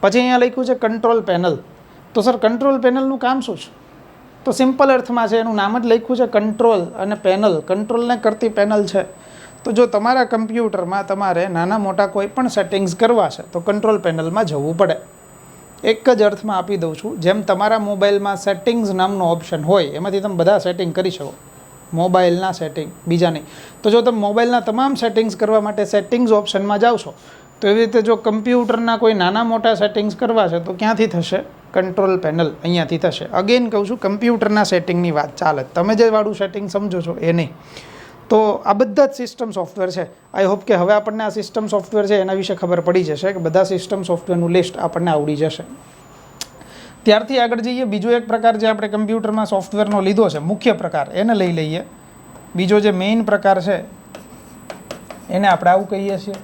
[SPEAKER 1] પછી અહીંયા લખ્યું છે કંટ્રોલ પેનલ. તો સર કંટ્રોલ પેનલનું કામ શું છે? તો સિમ્પલ અર્થમાં છે, એનું નામ જ લખ્યું છે કંટ્રોલ અને પેનલ, કંટ્રોલને કરતી પેનલ છે. તો જો તમારા કમ્પ્યુટરમાં તમારે નાના મોટા કોઈ પણ સેટિંગ્સ કરવા છે તો કંટ્રોલ પેનલમાં જવું પડે. એક જ અર્થમાં આપી દઉં છું, જેમ તમારા મોબાઈલમાં સેટિંગ્સ નામનો ઓપ્શન હોય એમાંથી તમે બધા સેટિંગ કરી શકો, મોબાઈલના સેટિંગ, બીજા નહીં. તો જો તમે મોબાઈલના તમામ સેટિંગ્સ કરવા માટે સેટિંગ્સ ઓપ્શનમાં જાઓ છો, તો એવી રીતે જો કમ્પ્યુટરના કોઈ નાના મોટા સેટિંગ્સ કરવા છે તો ક્યાંથી થશે? કંટ્રોલ પેનલ, અહીંયાથી થશે. અગેન કહું છું, કમ્પ્યુટરના સેટિંગની વાત ચાલે, તમે જે વાળું સેટિંગ સમજો છો એ નહીં. તો આ બધા જ સિસ્ટમ સોફ્ટવેર છે. આઈ હોપ કે હવે આપણને આ સિસ્ટમ સોફ્ટવેર છે એના વિશે ખબર પડી જશે, કે બધા સિસ્ટમ સોફ્ટવેરનું લિસ્ટ આપણને આવડી જશે. ત્યારથી આગળ જઈએ, બીજો એક પ્રકાર જે આપણે કમ્પ્યુટરમાં સોફ્ટવેરનો લીધો છે, મુખ્ય પ્રકાર, એને લઈ લઈએ. બીજો જે મેઇન પ્રકાર છે એને આપણે આવું કહીએ છીએ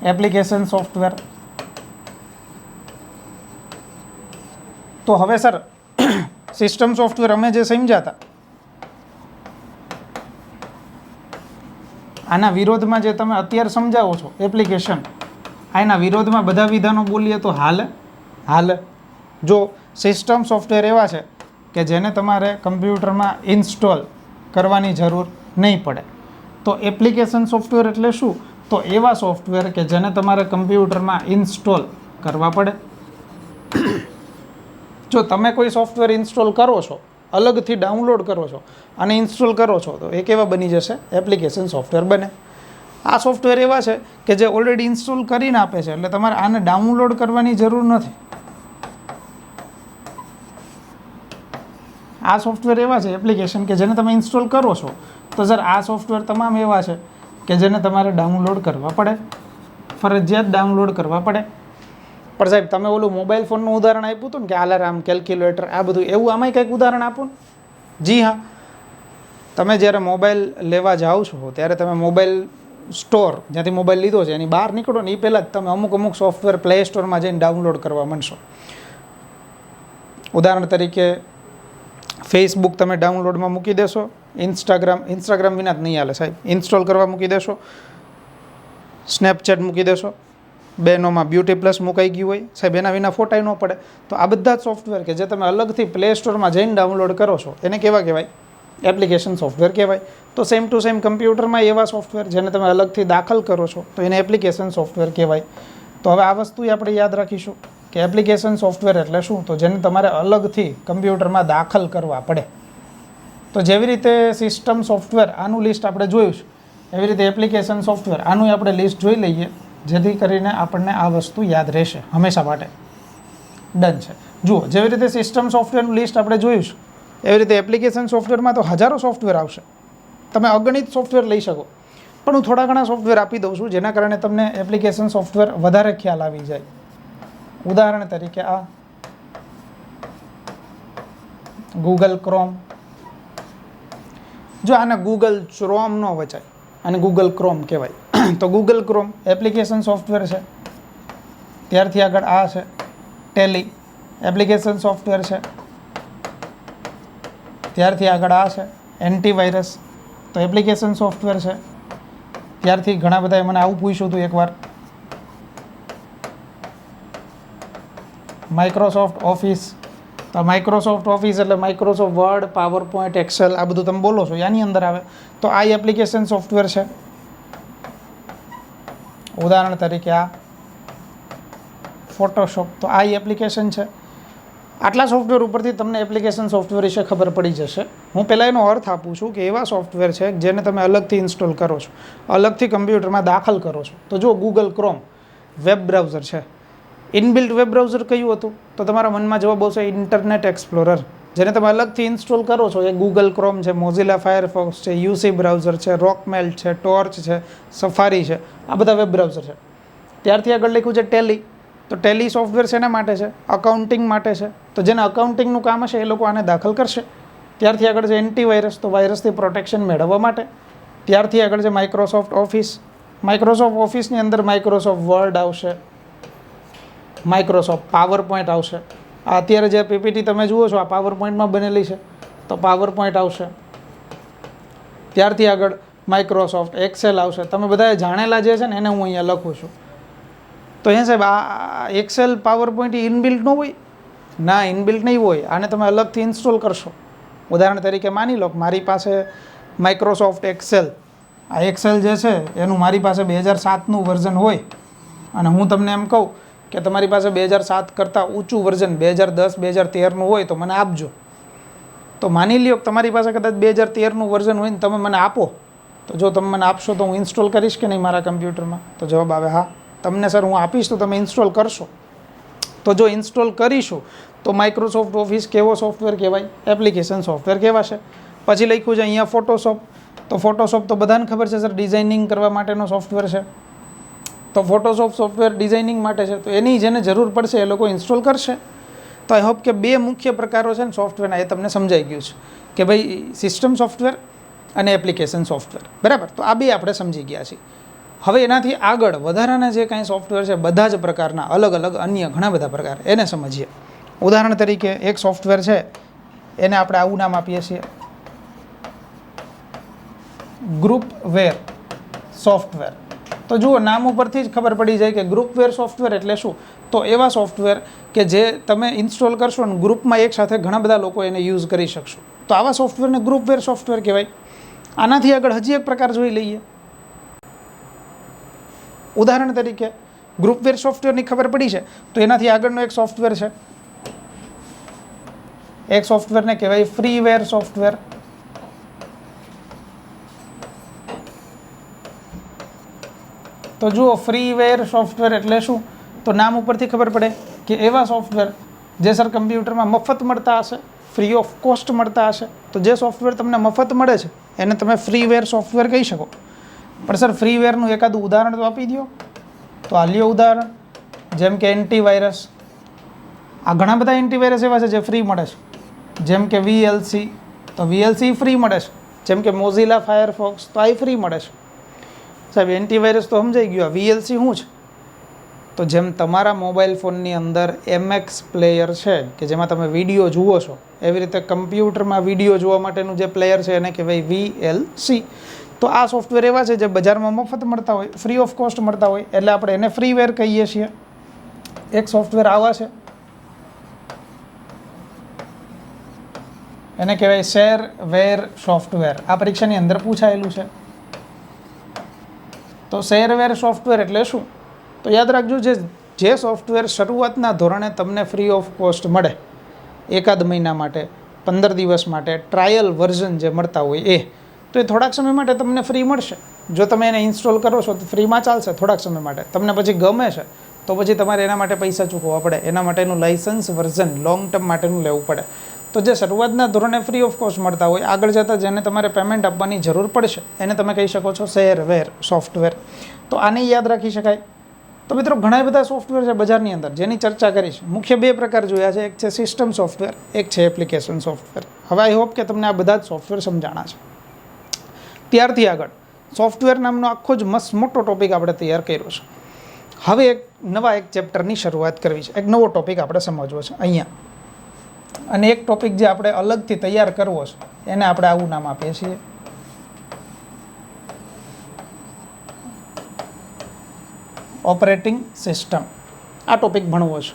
[SPEAKER 1] એપ્લિકેશન સોફ્ટવેર. તો હવે સર સિસ્ટમ સોફ્ટવેર અમે જે સમજ્યા હતા, આના વિરોધમાં જે તમે અત્યારે સમજાવો છો એપ્લિકેશન, આના વિરોધમાં બધા વિધાનો બોલીએ તો હાલે. જો સિસ્ટમ સોફ્ટવેર એવા છે કે જેને તમારે કમ્પ્યુટરમાં ઇન્સ્ટોલ કરવાની જરૂર નહીં પડે. તો એપ્લિકેશન સોફ્ટવેર એટલે શું? તો એવા સોફ્ટવેર કે જેને તમારે કમ્પ્યુટરમાં ઇન્સ્ટોલ કરવા પડે. જો તમે કોઈ સોફ્ટવેર ઇન્સ્ટોલ કરો છો, અલગથી ડાઉનલોડ કરો છો અને ઇન્સ્ટોલ કરો છો, તો એ કેવા બની જશે? એપ્લિકેશન સોફ્ટવેર બને. આ સોફ્ટવેર એવા છે કે જે ઓલરેડી ઇન્સ્ટોલ કરીને આપે છે, એટલે તમારે આને ડાઉનલોડ કરવાની જરૂર નથી. આ સોફ્ટવેર એવા છે એપ્લિકેશન કે જેને તમે ઇન્સ્ટોલ કરો છો, તો સર આ સોફ્ટવેર તમામ એવા છે કે જેને તમારે ડાઉનલોડ કરવા પડે, ફરજિયાત ડાઉનલોડ કરવા પડે. પણ સાહેબ તમે ઓલું મોબાઈલ ફોનનું ઉદાહરણ આપ્યું હતું ને કે અલાર્મ, કેલ્ક્યુલેટર, આ બધું, એવું આમાંય કંઈક ઉદાહરણ આપો ને. જી હા, તમે જ્યારે મોબાઈલ લેવા જાઓ છો ત્યારે તમે મોબાઈલ સ્ટોર, જ્યાંથી મોબાઈલ લીધો છે એની બહાર નીકળો ને એ પહેલાં જ તમે અમુક સોફ્ટવેર પ્લે સ્ટોરમાં જઈને ડાઉનલોડ કરવા માંડશો. ઉદાહરણ તરીકે ફેસબુક તમે ડાઉનલોડમાં મૂકી દેશો, ઇન્સ્ટાગ્રામ વિના જ નહીં હાલે સાહેબ, ઇન્સ્ટોલ કરવા મૂકી દેશો, સ્નેપચેટ મૂકી દેશો, બેનોમાં બ્યુટી પ્લસ મુકાઈ ગયું હોય સાહેબ, એના વિના ફોટાય ન પડે. તો આ બધા જ સોફ્ટવેર કે જે તમે અલગથી પ્લે સ્ટોરમાં જઈને ડાઉનલોડ કરો છો એને કેવા કહેવાય? એપ્લિકેશન સોફ્ટવેર કહેવાય. તો સેમ ટુ સેમ કમ્પ્યુટરમાં એવા સોફ્ટવેર જેને તમે અલગથી દાખલ કરો છો તો એને એપ્લિકેશન સોફ્ટવેર કહેવાય. તો હવે આ વસ્તુ આપણે યાદ રાખીશું કે એપ્લિકેશન સોફ્ટવેર એટલે શું? તો જેને તમારે અલગથી કમ્પ્યુટરમાં દાખલ કરવા પડે. તો જેવી રીતે સિસ્ટમ સોફ્ટવેર આનું લિસ્ટ આપણે જોયું છે, એવી રીતે એપ્લિકેશન સોફ્ટવેર આનું આપણે લિસ્ટ જોઈ લઈએ. જેથી કરીને આપણને આ વસ્તુ યાદ રહેશે હંમેશા માટે. ડન છે. જુઓ, જેવી રીતે સિસ્ટમ સોફ્ટવેરનું લિસ્ટ આપણે જોયું છે, એવી રીતે એપ્લિકેશન સોફ્ટવેરમાં તો હજારો સોફ્ટવેર આવશે. તમે અગણિત સોફ્ટવેર લઈ શકો, પણ હું થોડા ઘણા સોફ્ટવેર આપી દઉં છું જેના કારણે તમને એપ્લિકેશન સોફ્ટવેર વધારે ખ્યાલ આવી જાય. ઉદાહરણ તરીકે આ ગૂગલ ક્રોમ. જો આને ગૂગલ ક્રોમ ન વચાય, આને ગૂગલ ક્રોમ કહેવાય. તો ગૂગલ ક્રોમ એપ્લિકેશન સોફ્ટવેર છે. ત્યારથી આગળ આ છે ટેલી, એપ્લિકેશન સોફ્ટવેર છે. ત્યારથી આગળ આ છે એન્ટીવાયરસ, તો એપ્લિકેશન સોફ્ટવેર છે. ત્યારથી ઘણા બધાએ મને આવું પૂછ્યું હતું એકવાર, માઇક્રોસોફ્ટ ઓફિસ. તો માઇક્રોસોફ્ટ ઓફિસ એટલે Microsoft Word, PowerPoint, Excel, આ બધું તમે બોલો છો આની અંદર આવે. તો આ એપ્લિકેશન સોફ્ટવેર છે. ઉદાહરણ તરીકે આ ફોટોશોપ, તો આ એપ્લિકેશન છે. આટલા સોફ્ટવેર ઉપરથી તમને એપ્લિકેશન સોફ્ટવેર વિશે ખબર પડી જશે. હું પહેલાં એનો અર્થ આપું છું કે એવા સોફ્ટવેર છે જેને તમે અલગથી ઇન્સ્ટોલ કરો છો, અલગથી કમ્પ્યુટરમાં દાખલ કરો છો. તો જો ગૂગલ ક્રોમ વેબ બ્રાઉઝર છે. ઇનબિલ્ટ વેબ બ્રાઉઝર કયું હતું? તો તમારા મનમાં જવાબ આવશે ઇન્ટરનેટ એક્સપ્લોરર. જેને તમે અલગથી ઇન્સ્ટોલ કરો છો એ ગૂગલ ક્રોમ છે, મોઝિલા ફાયરફોક્સ છે, યુસી બ્રાઉઝર છે, રોકમેલ છે, ટોર્ચ છે, સફારી છે, આ બધા વેબ બ્રાઉઝર છે. ત્યારથી આગળ લખ્યું છે ટેલી. તો ટેલી સોફ્ટવેર શેના માટે છે? અકાઉન્ટિંગ માટે છે. તો જેને અકાઉન્ટિંગનું કામ હશે એ લોકો આને દાખલ કરશે. ત્યારથી આગળ છે એન્ટીવાયરસ, તો વાયરસથી પ્રોટેક્શન મેળવવા માટે. ત્યારથી આગળ છે માઇક્રોસોફ્ટ ઓફિસ. માઇક્રોસોફ્ટ ઓફિસની અંદર માઇક્રોસોફ્ટ વર્ડ આવશે, માઇક્રોસોફ્ટ પાવર પોઈન્ટ આવશે. આ અત્યારે જે પીપીટી તમે જુઓ છો આ પાવર પોઈન્ટમાં બનેલી છે, તો પાવર પોઈન્ટ આવશે. ત્યારથી આગળ માઇક્રોસોફ્ટ એક્સેલ આવશે. તમે બધાએ જાણેલા જે છે ને એને હું અહીંયા લખું છું. તો એ સાહેબ આ એક્સેલ પાવર પોઈન્ટ ઇનબિલ્ટ ન હોય? ના, ઇનબિલ્ટ નહીં હોય. આને તમે અલગથી ઇન્સ્ટોલ કરશો. ઉદાહરણ તરીકે માની લો કે મારી પાસે માઇક્રોસોફ્ટ એક્સેલ, આ એક્સેલ જે છે એનું મારી પાસે 2007નું વર્ઝન હોય અને હું તમને એમ કહું કે તમારી પાસે 2007 કરતાં ઊંચું વર્ઝન 2010, 2013નું હોય તો મને આપજો. તો માની લ્યો કે તમારી પાસે કદાચ 2013નું વર્ઝન હોય ને તમે મને આપો, તો જો તમે મને આપશો તો હું ઇન્સ્ટોલ કરીશ કે નહીં મારા કમ્પ્યુટરમાં? તો જવાબ આવે હા. તમને સર હું આપીશ તો તમે ઇન્સ્ટોલ કરશો. તો જો ઇન્સ્ટોલ કરીશું તો માઇક્રોસોફ્ટ ઓફિસ કેવો સોફ્ટવેર કહેવાય? એપ્લિકેશન સોફ્ટવેર કહેવાશે. પછી લખ્યું છે અહીંયા ફોટોશોપ. તો ફોટોશોપ તો બધાને ખબર છે સર ડિઝાઇનિંગ કરવા માટેનો સોફ્ટવેર છે. તો ફોટોશોપ સોફ્ટવેર ડિઝાઇનિંગ માટે છે, તો એની જેને જરૂર પડશે એ લોકો ઇન્સ્ટોલ કરશે. તો આઈ હોપ કે બે મુખ્ય પ્રકારો છે ને સોફ્ટવેરના એ તમને સમજાઈ ગયું છે કે ભાઈ સિસ્ટમ સોફ્ટવેર અને એપ્લિકેશન સોફ્ટવેર. બરાબર, તો આ બે આપણે સમજી ગયા છીએ. હવે એનાથી આગળ વધારાના જે કાંઈ સોફ્ટવેર છે બધા જ પ્રકારના અલગ અલગ અન્ય ઘણા બધા પ્રકાર એને સમજીએ. ઉદાહરણ તરીકે એક સોફ્ટવેર છે એને આપણે આવું નામ આપીએ છીએ ગ્રુપવેર સોફ્ટવેર. તો જુઓ નામ ઉપરથી જ ખબર પડી જાય કે ગ્રુપવેર સોફ્ટવેર એટલે શું. તો એવા સોફ્ટવેર કે જે તમે ઇન્સ્ટોલ કરશો અને ગ્રુપમાં એક સાથે ઘણા બધા લોકો એને યુઝ કરી શકશો, તો આવા સોફ્ટવેરને ગ્રુપવેર સોફ્ટવેર કહેવાય. આનાથી આગળ હજી એક પ્રકાર જોઈ લઈએ. ઉદાહરણ તરીકે ગ્રુપવેર સોફ્ટવેરની ખબર પડી છે તો એનાથી આગળનો એક સોફ્ટવેર છે, એક સોફ્ટવેરને કહેવાય ફ્રીવેર સોફ્ટવેર. તો જુઓ ફ્રીવેર સોફ્ટવેર એટલે શું? તો નામ ઉપરથી ખબર પડે કે એવા સોફ્ટવેર જે સર કમ્પ્યુટરમાં મફત મળતા હશે, ફ્રી ઓફ કોસ્ટ મળતા હશે. તો જે સોફ્ટવેર તમને મફત મળે છે એને તમે ફ્રીવેર સોફ્ટવેર કહી શકો. પણ સર ફ્રીવેરનું એકાદું ઉદાહરણ તો આપી દો. તો આ લ્યો ઉદાહરણ, જેમ કે એન્ટીવાયરસ. આ ઘણા બધા એન્ટીવાયરસ એવા છે જે ફ્રી મળે છે, જેમ કે VLC. તો VLC ફ્રી મળે છે. જેમ કે મોઝિલા ફાયરફોક્સ, તો આ ફ્રી મળે છે. સાહેબ એન્ટીવાયરસ તો સમજાઈ ગયું. આ VLC શું છે? તો જેમ તમારા મોબાઈલ ફોનની અંદર MX પ્લેયર છે કે જેમાં તમે વિડીયો જુઓ છો, એવી રીતે કમ્પ્યુટરમાં વિડીયો જોવા માટેનું જે પ્લેયર છે એને કહેવાય VLC. તો આ સોફ્ટવેર એવા છે જે બજારમાં મફત મળતા હોય, ફ્રી ઓફ કોસ્ટ મળતા હોય, એટલે આપણે એને ફ્રીવેર કહીએ છીએ. એક સોફ્ટવેર આવા છે એને કહેવાય શેરવેર સોફ્ટવેર. આ પરીક્ષાની અંદર પૂછાયેલું છે. તો શેરવેર સોફ્ટવેર એટલે શું? તો યાદ રાખજો જે સોફ્ટવેર શરૂઆતના ધોરણે તમને ફ્રી ઓફ કોસ્ટ મળે, એકાદ મહિના માટે, 15 દિવસ માટે ટ્રાયલ વર્ઝન જે મળતા હોય એ, તો એ થોડાક સમય માટે તમને ફ્રી મળશે. જો તમે એને ઇન્સ્ટોલ કરો છો તો ફ્રીમાં ચાલશે થોડાક સમય માટે, તમને પછી ગમે છે તો પછી તમારે એના માટે પૈસા ચૂકવવા પડે, એના માટેનું લાઇસન્સ વર્ઝન લોંગ ટર્મ માટેનું લેવું પડે. તો જે શરૂઆતના ધોરણે ફ્રી ઓફ કોસ્ટ મળતા હોય, આગળ જતાં જેને તમારે પેમેન્ટ આપવાની જરૂર પડશે એને તમે કહી શકો છો શેરવેર સોફ્ટવેર. તો આને યાદ રાખી શકાય. તો મિત્રો ઘણા બધા સોફ્ટવેર છે બજારની અંદર જેની ચર્ચા કરી છે. મુખ્ય બે પ્રકાર જોયા છે, એક છે સિસ્ટમ સોફ્ટવેર, એક છે એપ્લિકેશન સોફ્ટવેર. હવે આઈ હોપ કે તમને આ બધા જ સોફ્ટવેર સમજાણા છે. ત્યારથી આગળ સોફ્ટવેર નામનો આખો જ મસ્ત મોટો ટોપિક આપણે તૈયાર કર્યો છે. હવે એક ચેપ્ટરની શરૂઆત કરવી છે, એક નવો ટોપિક આપણે સમજવો છે અહીંયા. અને એક ટોપિક જે આપણે અલગથી તૈયાર કરવો છે એને આપણે આવું નામ આપીએ છીએ ઓપરેટિંગ સિસ્ટમ. આ ટોપિક ભણવો છે,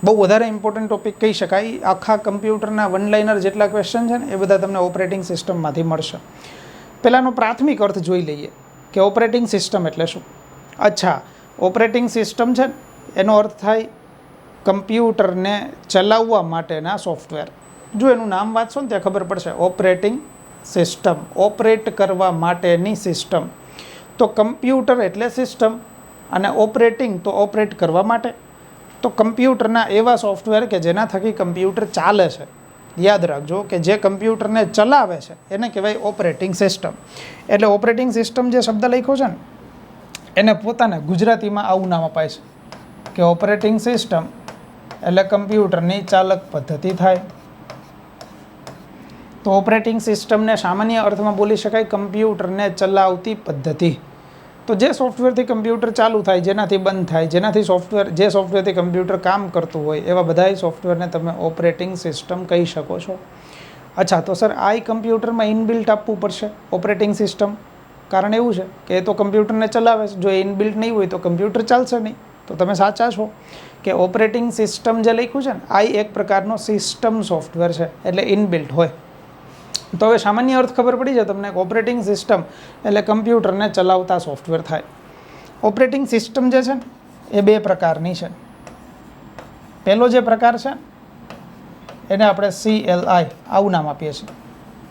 [SPEAKER 1] બહુ વધારે ઇમ્પોર્ટન્ટ ટોપિક કહી શકાય. આખા કમ્પ્યુટરના વન લાઇનર જેટલા ક્વેશ્ચન છે ને એ બધા તમને ઓપરેટિંગ સિસ્ટમમાંથી મળશે. પહેલાંનો પ્રાથમિક અર્થ જોઈ લઈએ કે ઓપરેટિંગ સિસ્ટમ એટલે શું. અચ્છા, ઓપરેટિંગ સિસ્ટમ છે એનો અર્થ થાય કમ્પ્યુટરને ચલાવવા માટેના સોફ્ટવેર. જો એનું નામ વાંચશો ને ત્યાં ખબર પડશે, ઓપરેટિંગ સિસ્ટમ, ઓપરેટ કરવા માટેની સિસ્ટમ. તો કમ્પ્યુટર એટલે સિસ્ટમ અને ઓપરેટિંગ તો ઓપરેટ કરવા માટે. તો કમ્પ્યુટરના એવા સોફ્ટવેર કે જેના થકી કમ્પ્યુટર ચાલે છે, યાદ રાખજો કે જે કમ્પ્યુટરને ચલાવે છે એને કહેવાય ઓપરેટિંગ સિસ્ટમ. એટલે ઓપરેટિંગ સિસ્ટમ જે શબ્દ લખ્યો છે ને એને પોતાને ગુજરાતીમાં આવું નામ અપાય છે કે ઓપરેટિંગ સિસ્ટમ એટલે કમ્પ્યુટરની ચાલક પદ્ધતિ થાય. તો ઓપરેટિંગ સિસ્ટમને સામાન્ય અર્થમાં બોલી શકાય કમ્પ્યુટરને ચલાવતી પદ્ધતિ. તો જે સોફ્ટવેરથી કમ્પ્યુટર ચાલુ થાય, જેનાથી બંધ થાય, જે સોફ્ટવેરથી કમ્પ્યુટર કામ કરતું હોય એવા બધાય સોફ્ટવેરને તમે ઓપરેટિંગ સિસ્ટમ કહી શકો છો. અચ્છા, તો સર આ કમ્પ્યુટરમાં ઇનબિલ્ટ આપવું પડશે ઓપરેટિંગ સિસ્ટમ? કારણ એવું છે કે એ તો કમ્પ્યુટરને ચલાવે છે, જો એ ઇનબિલ્ટ નહીં હોય તો કમ્પ્યુટર ચાલશે નહીં. તો તમે સાચા છો કે ઓપરેટિંગ સિસ્ટમ જે લખ્યું છે ને આ એક પ્રકારનો સિસ્ટમ સોફ્ટવેર છે, એટલે ઇનબિલ્ટ હોય. તો હવે સામાન્ય અર્થ ખબર પડી છે તમને, ઓપરેટિંગ સિસ્ટમ એટલે કમ્પ્યુટરને ચલાવતા સોફ્ટવેર થાય. ઓપરેટિંગ સિસ્ટમ જે છે એ બે પ્રકારની છે. પહેલો જે પ્રકાર છે એને આપણે CLI આવું નામ આપીએ છીએ,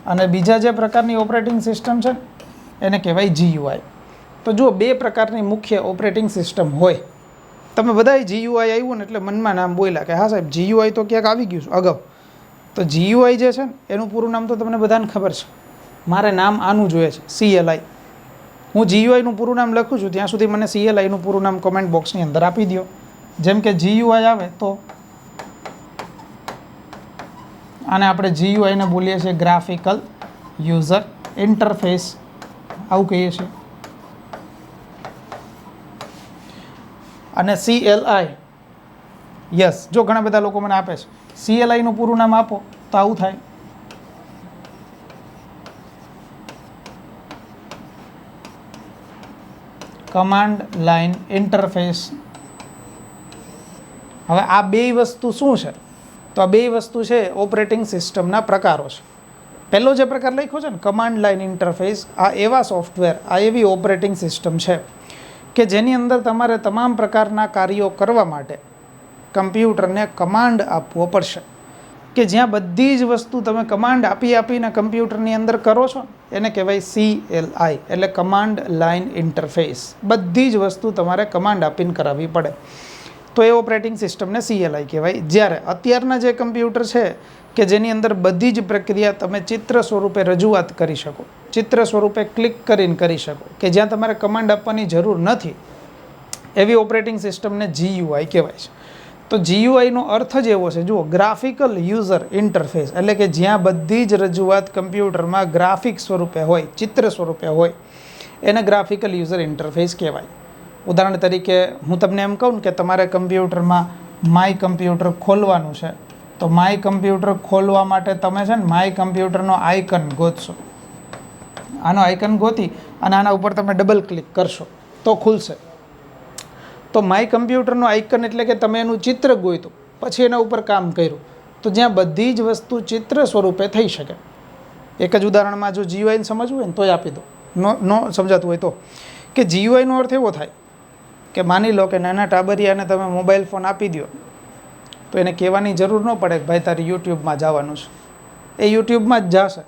[SPEAKER 1] અને બીજા જે પ્રકારની ઓપરેટિંગ સિસ્ટમ છે એને કહેવાય GUI. તો જો બે પ્રકારની મુખ્ય ઓપરેટિંગ સિસ્ટમ હોય, તમે બધાય GUI આવ્યું ને એટલે મનમાં નામ બોલ્યા કે હા સાહેબ GUI તો ક્યાંક આવી ગયું છે અગાઉ. તો GUI જે છે ને એનું પૂરું નામ તો તમને બધાને ખબર છે, મારે નામ આનું જોઈએ છે CLI. હું GUIનું પૂરું નામ લખું છું ત્યાં સુધી મને CLIનું પૂરું નામ કોમેન્ટ બોક્સની અંદર આપી દો. જેમ કે GUI આવે તો આને આપણે GUIને બોલીએ છીએ ગ્રાફિકલ યુઝર ઇન્ટરફેસ, આવું કહીએ છીએ. અને CLI, યસ, જો ઘણા બધા લોકો મને આપે છે CLIનું પૂરું નામ આપો તો આવું થાય. Command line interface. હવે આ બે વસ્તુ શું છે? તો આ બે વસ્તુ છે ઓપરેટિંગ સિસ્ટમના પ્રકારો છે. પહેલો જે પ્રકાર લખ્યો છે ને કમાન્ડ લાઇન ઇન્ટરફેસ, આ એવા સોફ્ટવેર, આ એવી ઓપરેટિંગ સિસ્ટમ છે કે જેની અંદર તમારે તમામ પ્રકારના કાર્યો કરવા માટે કમ્પ્યુટરને કમાન્ડ આપવો પડશે. કે જ્યાં બધી જ વસ્તુ તમે કમાન્ડ આપીને કમ્પ્યુટરની અંદર કરો છો એને કહેવાય CLI એટલે કમાન્ડ લાઇન ઇન્ટરફેસ. બધી જ વસ્તુ તમારે કમાન્ડ આપીને કરાવવી પડે, તો એ ઓપરેટિંગ સિસ્ટમને CLI કહેવાય. જ્યારે અત્યારના જે કમ્પ્યુટર છે કે જેની અંદર બધી જ પ્રક્રિયા તમે ચિત્ર સ્વરૂપે રજૂઆત કરી શકો, ચિત્ર સ્વરૂપે ક્લિક કરીને કરી શકો, કે જ્યાં તમારે કમાન્ડ આપવાની જરૂર નથી, એવી ઓપરેટિંગ સિસ્ટમને GUI કહેવાય છે. તો GUIનો અર્થ જ એવો છે, જુઓ, ગ્રાફિકલ યુઝર ઇન્ટરફેસ, એટલે કે જ્યાં બધી જ રજૂઆત કમ્પ્યુટરમાં ગ્રાફિક સ્વરૂપે હોય, ચિત્ર સ્વરૂપે હોય, એને ગ્રાફિકલ યુઝર ઇન્ટરફેસ કહેવાય. ઉદાહરણ તરીકે હું તમને એમ કહું કે તમારે કમ્પ્યુટરમાં માય કમ્પ્યુટર ખોલવાનું છે, તો માય કમ્પ્યુટર ખોલવા માટે તમે છે ને માય કમ્પ્યુટરનો આઇકન ગોતશો. આનો આઇકન ગોતી અને આના ઉપર તમે ડબલ ક્લિક કરશો તો ખુલશે. તો માય કમ્પ્યુટરનો આઇકન એટલે કે તમે એનું ચિત્ર ગોત્યું, પછી એના ઉપર કામ કર્યું, તો જ્યાં બધી જ વસ્તુ ચિત્ર સ્વરૂપે થઈ શકે. એક જ ઉદાહરણમાં જો GUIને સમજવું હોય ને તોય આપી દો, ન સમજાતું હોય તો, કે GUIનો અર્થ એવો થાય કે માની લો કે નાના ટાબરિયાને તમે મોબાઈલ ફોન આપી દો તો એને કહેવાની જરૂર ન પડે કે ભાઈ તારે યુટ્યુબમાં જવાનું છે. એ યુટ્યુબમાં જ જશે,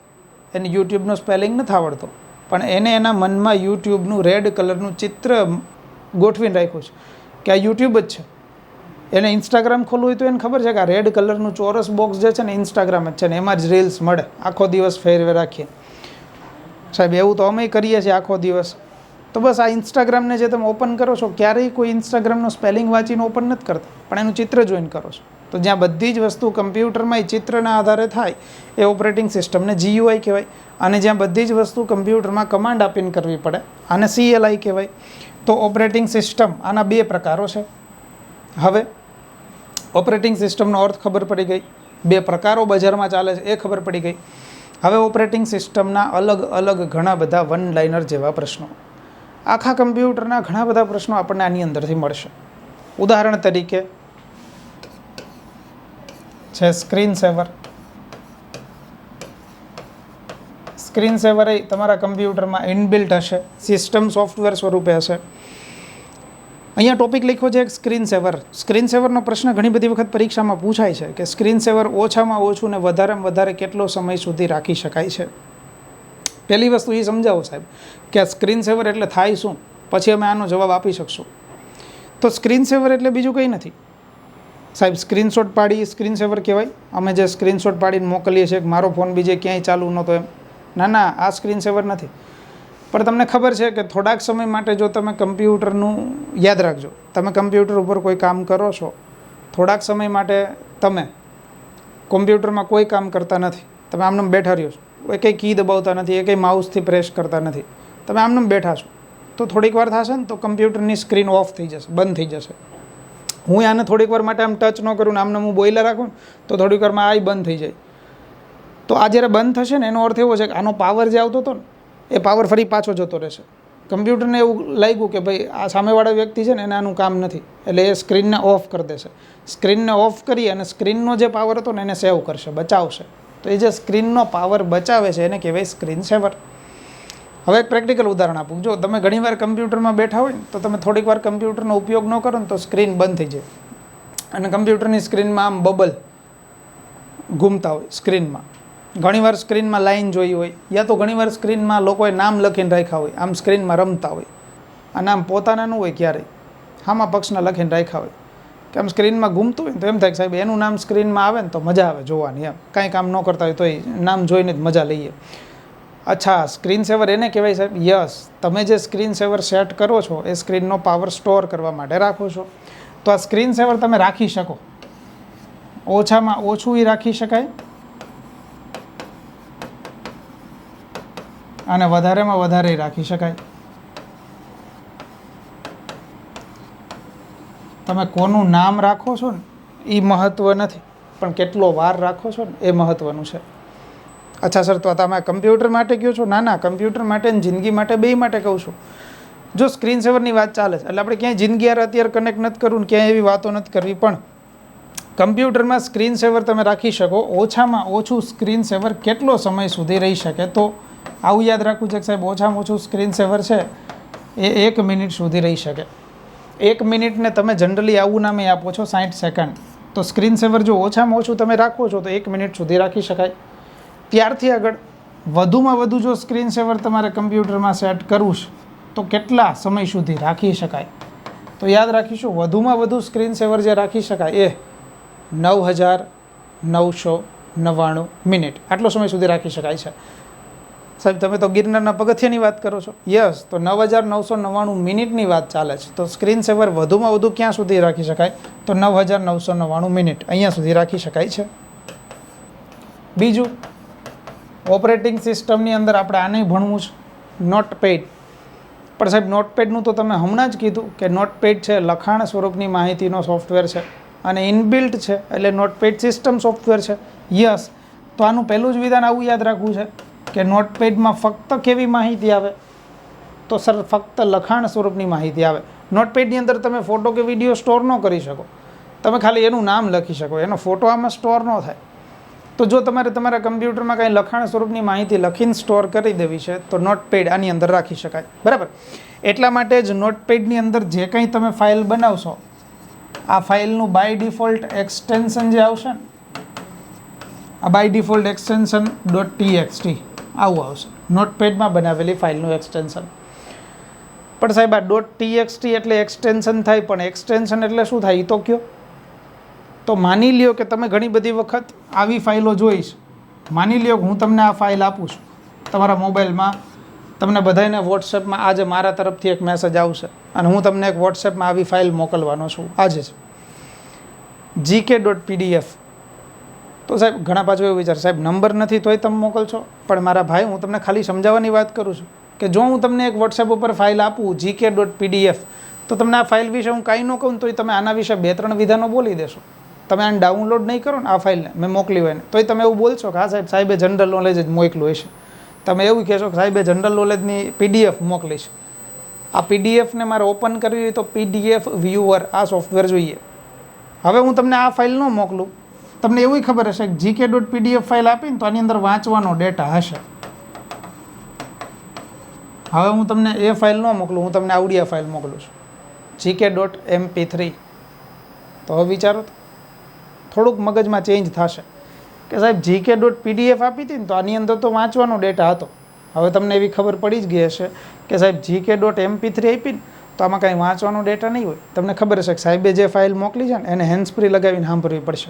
[SPEAKER 1] એને યુટ્યુબનો સ્પેલિંગ નથી આવડતો, પણ એને એના મનમાં યુટ્યુબનું રેડ કલરનું ચિત્ર ગોઠવીને રાખ્યું છે કે આ યુટ્યુબ જ છે. એને ઇન્સ્ટાગ્રામ ખોલવું હોય તો એને ખબર છે કે આ રેડ કલરનું ચોરસ બોક્સ જે છે ને ઇન્સ્ટાગ્રામ જ છે ને એમાં જ રીલ્સ મળે, આખો દિવસ ફેરવે રાખીએ. સાહેબ એવું તો અમે કરીએ છીએ આખો દિવસ. તો બસ આ ઇન્સ્ટાગ્રામને જે તમે ઓપન કરો છો, ક્યારેય કોઈ ઇન્સ્ટાગ્રામનો સ્પેલિંગ વાંચીને ઓપન નથી કરતા, પણ એનું ચિત્ર જોઈને કરો છો. તો જ્યાં બધી જ વસ્તુ કમ્પ્યુટરમાં એ ચિત્રના આધારે થાય એ ઓપરેટિંગ સિસ્ટમને GUI કહેવાય. અને જ્યાં બધી જ વસ્તુ કમ્પ્યુટરમાં કમાન્ડ આપીને કરવી પડે આને CLI કહેવાય. તો ઓપરેટિંગ સિસ્ટમ આના 2 પ્રકારો છે. હવે ઓપરેટિંગ સિસ્ટમનો અર્થ ખબર પડી ગઈ, 2 પ્રકારો બજારમાં ચાલે છે એ ખબર પડી ગઈ. હવે ઓપરેટિંગ સિસ્ટમના અલગ અલગ ઘણા બધા વન લાઇનર જેવા પ્રશ્નો, આખા કમ્પ્યુટરના ઘણા બધા પ્રશ્નો આપણને આની અંદરથી મળશે. ઉદાહરણ તરીકે છે સ્ક્રીન સેવર. સ્ક્રીન સેવર એ તમારા કમ્પ્યુટરમાં ઇનબિલ્ટ હશે, સિસ્ટમ સોફ્ટવેર સ્વરૂપે હશે. અહીંયા ટોપિક લખ્યો છે સ્ક્રીન સેવર. સ્ક્રીન સેવરનો પ્રશ્ન ઘણી બધી વખત પરીક્ષામાં પૂછાય છે કે સ્ક્રીન સેવર ઓછામાં ઓછું ને વધારેમાં વધારે કેટલો સમય સુધી રાખી શકાય છે. પહેલી વસ્તુ એ સમજાવો સાહેબ કે આ સ્ક્રીન સેવર એટલે થાય શું, પછી અમે આનો જવાબ આપી શકશું. તો સ્ક્રીન સેવર એટલે બીજું કંઈ નથી સાહેબ. સ્ક્રીનશોટ પાડી સ્ક્રીન સેવર કહેવાય. અમે જે સ્ક્રીનશોટ પાડીને મોકલીએ છીએ કે મારો ફોન બીજે ક્યાંય ચાલુ નહોતો એમ, ના, આ સ્ક્રીન સેવર નથી. પણ તમને ખબર છે કે થોડાક સમય માટે જો તમે કમ્પ્યુટરનું, યાદ રાખજો, તમે કમ્પ્યુટર ઉપર કોઈ કામ કરો છો, થોડાક સમય માટે તમે કમ્પ્યુટરમાં કોઈ કામ કરતા નથી, તમે આમને બેઠા રહ્યો છો, એ કંઈ કી દબાવતા નથી, એ કંઈ માઉસથી પ્રેસ કરતા નથી, તમે આમને બેઠા છો, તો થોડીક વાર થશે ને તો કમ્પ્યુટરની સ્ક્રીન ઓફ થઈ જશે, બંધ થઈ જશે. હું આને થોડીક વાર માટે આમ ટચ ન કરું ને આમને હું બોઈલા રાખું તો થોડીક વારમાં આ બંધ થઈ જાય. તો આ જ્યારે બંધ થશે ને એનો અર્થ એવો છે કે આનો પાવર જે આવતો હતો ને એ પાવર ફરી પાછો જતો રહેશે. કમ્પ્યુટરને એવું લાગ્યું કે ભાઈ આ સામેવાળા વ્યક્તિ છે ને એને આનું કામ નથી, એટલે એ સ્ક્રીનને ઓફ કરી દેશે. સ્ક્રીનને ઓફ કરી અને સ્ક્રીનનો જે પાવર હતો ને એને સેવ કરશે, બચાવશે. તો એ જે સ્ક્રીનનો પાવર બચાવે છે એને કહેવાય સ્ક્રીન સેવર. હવે એક પ્રેક્ટિકલ ઉદાહરણ આપું. જો તમે ઘણીવાર કમ્પ્યુટરમાં બેઠા હોય ને તો તમે થોડીક વાર કમ્પ્યુટરનો ઉપયોગ ન કરો ને તો સ્ક્રીન બંધ થઈ જાય અને કમ્પ્યુટરની સ્ક્રીનમાં આમ બબલ ઘૂમતા હોય સ્ક્રીનમાં. ઘણીવાર સ્ક્રીનમાં લાઈન જોઈ હોય, યા તો ઘણીવાર સ્ક્રીનમાં લોકોએ નામ લખીને રાખ્યા હોય, આમ સ્ક્રીનમાં રમતા હોય. આ નામ પોતાના ન હોય ક્યારેય, આમાં પક્ષના લખીને રાખ્યા હોય કે આમ સ્ક્રીનમાં ઘૂમતું હોય તો એમ થાય કે સાહેબ એનું નામ સ્ક્રીનમાં આવે ને તો મજા આવે જોવાની. એમ કાંઈ કામ ન કરતા હોય તોય નામ જોઈને જ મજા લઈએ. અચ્છા, સ્ક્રીન સેવર એને કહેવાય સાહેબ? યસ, તમે જે સ્ક્રીન સેવર સેટ કરો છો એ સ્ક્રીનનો પાવર સ્ટોર કરવા માટે રાખો છો. તો આ સ્ક્રીન સેવર તમે રાખી શકો, ઓછામાં ઓછું એ રાખી શકાય અને વધારેમાં વધારે રાખી શકાય. તમે કોનું નામ રાખો છો ને એ મહત્ત્વ નથી, પણ કેટલો વાર રાખો છો ને એ મહત્ત્વનું છે. અચ્છા સર, તો તમે કમ્પ્યુટર માટે કહો છો? ના, કમ્પ્યુટર માટે ને જિંદગી માટે, બે માટે કહું છું. જો સ્ક્રીન સેવરની વાત ચાલે છે એટલે આપણે ક્યાંય જિંદગી અત્યારે કનેક્ટ નથી કરવું ને ક્યાંય એવી વાતો નથી કરવી, પણ કમ્પ્યુટરમાં સ્ક્રીન સેવર તમે રાખી શકો. ઓછામાં ઓછું સ્ક્રીન સેવર કેટલો સમય સુધી રહી શકે? તો આવું યાદ રાખવું છે કે સાહેબ ઓછામાં ઓછું સ્ક્રીન સેવર છે એ 1 મિનિટ સુધી રહી શકે. 1 મિનિટને તમે જનરલી આવું નામે આપો છો 60 સેકન્ડ. તો સ્ક્રીન સેવર જો ઓછામાં ઓછું તમે રાખો છો તો 1 મિનિટ સુધી રાખી શકાય. ત્યારથી આગળ વધુમાં વધુ જો સ્ક્રીન સેવર તમારે કમ્પ્યુટરમાં સેટ કરવું છે તો કેટલા સમય સુધી રાખી શકાય? તો યાદ રાખીશું, વધુમાં વધુ સ્ક્રીન સેવર જે રાખી શકાય એ 9999 મિનિટ, આટલો સમય સુધી રાખી શકાય છે. સાહેબ તમે તો ગિરનારના પગથિયાની વાત કરો છો. યસ, તો 9999 મિનિટની વાત ચાલે છે. તો સ્ક્રીન સેવર વધુમાં વધુ ક્યાં સુધી રાખી શકાય? તો 9999 મિનિટ, અહીંયા સુધી રાખી શકાય છે. બીજું, ઓપરેટિંગ સિસ્ટમની અંદર આપણે આને ભણવું છે, નોટપેડ. પણ સાહેબ નોટપેડનું તો તમે હમણાં જ કીધું કે નોટપેડ છે લખાણ સ્વરૂપની માહિતીનો સોફ્ટવેર છે અને ઇનબિલ્ટ છે, એટલે નોટપેડ સિસ્ટમ સોફ્ટવેર છે. યસ, તો આનું પહેલું જ વિધાન આવું યાદ રાખવું છે કે નોટપેડમાં ફક્ત કેવી માહિતી આવે? તો સર ફક્ત લખાણ સ્વરૂપની માહિતી આવે. નોટપેડની અંદર તમે ફોટો કે વિડીયો સ્ટોર ન કરી શકો, તમે ખાલી એનું નામ લખી શકો, એનો ફોટો આમાં સ્ટોર ન થાય. તો જો તમારે તમારા કમ્પ્યુટરમાં કાંઈ લખાણ સ્વરૂપની માહિતી લખીને સ્ટોર કરી દેવી છે તો નોટપેડ આની અંદર રાખી શકાય, બરાબર. એટલા માટે જ નોટપેડની અંદર જે કંઈ તમે ફાઇલ બનાવશો, આ ફાઇલનું બાય ડિફોલ્ટ એક્સટેન્શન જે આવશે ને, આ બાય ડિફોલ્ટ એક્સટેન્શન .txt, આવું આવશે, નોટપેડમાં બનાવેલી ફાઇલનું એક્સટેન્શન. પણ સાહેબ આ .txt એટલે એક્સટેન્શન થાય, પણ એક્સટેન્શન એટલે શું થાય એ તો કયો. તો માની લ્યો કે તમે ઘણી બધી વખત આવી ફાઇલો જોઈશ. માની લ્યો કે હું તમને આ ફાઇલ આપું છું તમારા મોબાઈલમાં, તમને બધાને વોટ્સએપમાં આજે મારા તરફથી એક મેસેજ આવશે અને હું તમને એક વોટ્સએપમાં આવી ફાઇલ મોકલવાનો છું આજે જ, gk.pdf. તો સાહેબ ઘણા પાછું એવું વિચાર, સાહેબ નંબર નથી તોય તમે મોકલશો. પણ મારા ભાઈ હું તમને ખાલી સમજાવવાની વાત કરું છું કે જો હું તમને એક વોટ્સએપ ઉપર ફાઇલ આપું gk.pdf, તો તમને આ ફાઇલ વિશે હું કાંઈ ન કહું તોય તમે આના વિશે 2-3 વિધાનો બોલી દેશો. તમે આને ડાઉનલોડ નહીં કરો ને આ ફાઇલને મેં મોકલી હોય ને તોય તમે એવું બોલશો કે હા સાહેબ સાહેબે જનરલ નોલેજ જ મોકલું હશે. તમે એવું કહેશો કે સાહેબે જનરલ નોલેજની PDF મોકલીશ. આ PDFને મારે ઓપન કરવી હોય તો PDF વ્યુઅર આ સોફ્ટવેર જોઈએ. હવે હું તમને આ ફાઇલ ન મોકલું, તમને એવું ખબર હશે કે gk.pdf ફાઇલ આપીને તો આની અંદર વાંચવાનો ડેટા હશે. હવે હું તમને એ ફાઇલ ન મોકલું, હું તમને આવડી આ ફાઇલ મોકલું છું gk.mp3. તો હવે વિચારો થોડુંક મગજમાં ચેન્જ થશે કે સાહેબ gk.pdf આપી હતી ને તો આની અંદર તો વાંચવાનો ડેટા હતો. હવે તમને એવી ખબર પડી જ ગઈ હશે કે સાહેબ gk.mp3 આપી ને તો આમાં કાંઈ વાંચવાનો ડેટા નહીં હોય. તમને ખબર હશે કે સાહેબે જે ફાઇલ મોકલી છે ને એને હેન્ડ્સ ફ્રી લગાવીને સાંભળવી પડશે.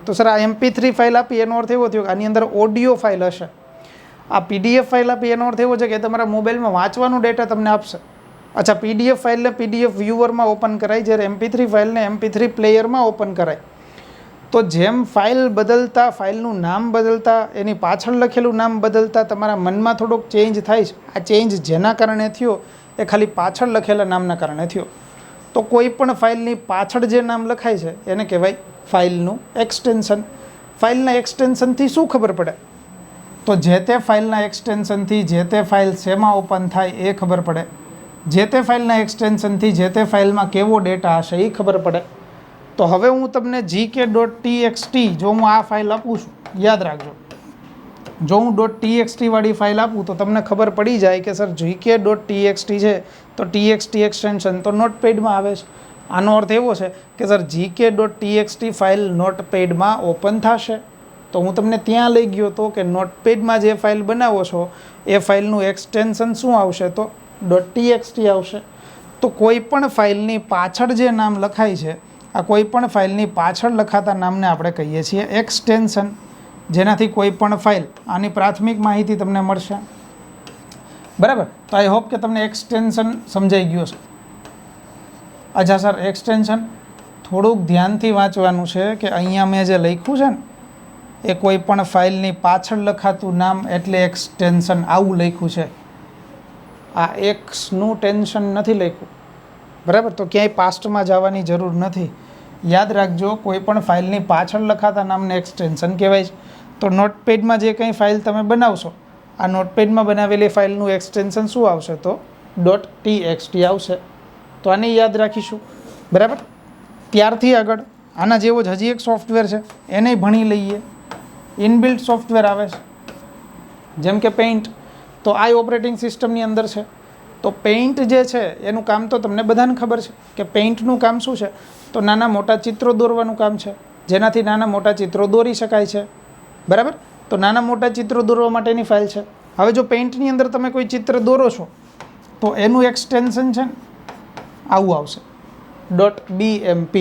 [SPEAKER 1] તો સર આ mp3 ફાઇલ આપી એનો અર્થ એવો થયો કે આની અંદર ઓડિયો ફાઇલ હશે. આ PDF ફાઇલ આપી એનો અર્થ એવો છે કે તમારા મોબાઈલમાં વાંચવાનું ડેટા તમને આપશે. અચ્છા, PDF ફાઇલને PDF વ્યુઅરમાં ઓપન કરાય, જ્યારે mp3 ફાઇલને mp3 પ્લેયરમાં ઓપન કરાય. તો જેમ ફાઇલ બદલતા, ફાઇલનું નામ બદલતા, એની પાછળ લખેલું નામ બદલતા તમારા મનમાં થોડોક ચેન્જ થાય છે. આ ચેન્જ જેના કારણે થયો એ ખાલી પાછળ લખેલા નામના કારણે થયો. તો કોઈ પણ ફાઇલની પાછળ જે નામ લખાય છે એને કહેવાય ફાઇલનું એક્સટેન્શન. ફાઇલના એક્સટેન્શનથી શું ખબર પડે? તો જે તે ફાઇલના એક્સટેન્શનથી જે તે ફાઇલ શેમાં ઓપન થાય એ ખબર પડે. જે તે ફાઇલના એક્સટેન્શનથી જે તે ફાઇલમાં કેવો ડેટા હશે એ ખબર પડે. તો હવે હું તમને gk.txt જો હું આ ફાઇલ આપું છું, યાદ રાખજો, જો હું .txt વાળી ફાઇલ આપું તો તમને ખબર પડી જાય કે સર gk.txt છે તો txt એક્સટેન્શન તો નોટપેડમાં આવે છે. આનો અર્થ એવો છે કે સર gk.txt ફાઇલ નોટપેડમાં ઓપન થશે. તો હું તમને ત્યાં લઈ ગયો તો કે નોટપેડમાં જે ફાઇલ બનાવો છો એ ફાઇલનું એક્સટેન્શન શું આવશે? તો .txt આવશે. તો કોઈ પણ ફાઇલની પાછળ જે નામ લખાય છે, આ કોઈ પણ ફાઇલની પાછળ લખાતા નામને આપણે કહીએ છીએ એક્સટેન્શન. જેનાથી કોઈ પણ ફાઇલ, આની પ્રાથમિક માહિતી તમને મળશે. બરાબર, તો આઈ હોપ કે તમને એક્સટેન્શન સમજાઈ ગયું છે. અચ્છા સર, એક્સટેન્શન થોડુંક ધ્યાનથી વાંચવાનું છે કે અહીંયા મેં જે લખ્યું છે ને એ કોઈ પણ ફાઇલની પાછળ લખાતું નામ એટલે એક્સટેન્શન, આવું લખ્યું છે. આ એક્સનું ટેન્શન નથી લખ્યું. બરાબર, તો ક્યાંય પાસ્ટમાં જવાની જરૂર નથી. યાદ રાખજો, કોઈ પણ ફાઇલની પાછળ લખાતા નામને એક્સટેન્શન કહેવાય છે. તો નોટપેડમાં જે કંઈ ફાઇલ તમે બનાવશો, આ નોટપેડમાં બનાવેલી ફાઇલનું એક્સટેન્શન શું આવશે? તો .txt આવશે. તો આને યાદ રાખીશું. બરાબર, ત્યારથી આગળ આના જેવો જ હજી એક સોફ્ટવેર છે, એને ભણી લઈએ. ઇનબિલ્ટ સોફ્ટવેર આવે છે જેમ કે પેઇન્ટ. તો આ ઓપરેટિંગ સિસ્ટમની અંદર છે. તો પેઇન્ટ જે છે એનું કામ તો તમને બધાને ખબર છે કે પેઇન્ટનું કામ શું છે? તો નાના મોટા ચિત્રો દોરવાનું કામ છે, જેનાથી નાના મોટા ચિત્રો દોરી શકાય છે. બરાબર, તો નાના મોટા ચિત્રો દોરવા માટેની ફાઇલ છે. હવે જો પેઇન્ટની અંદર તમે કોઈ ચિત્ર દોરો છો તો એનું એક્સટેન્શન છે આવું આવશે, .bmp.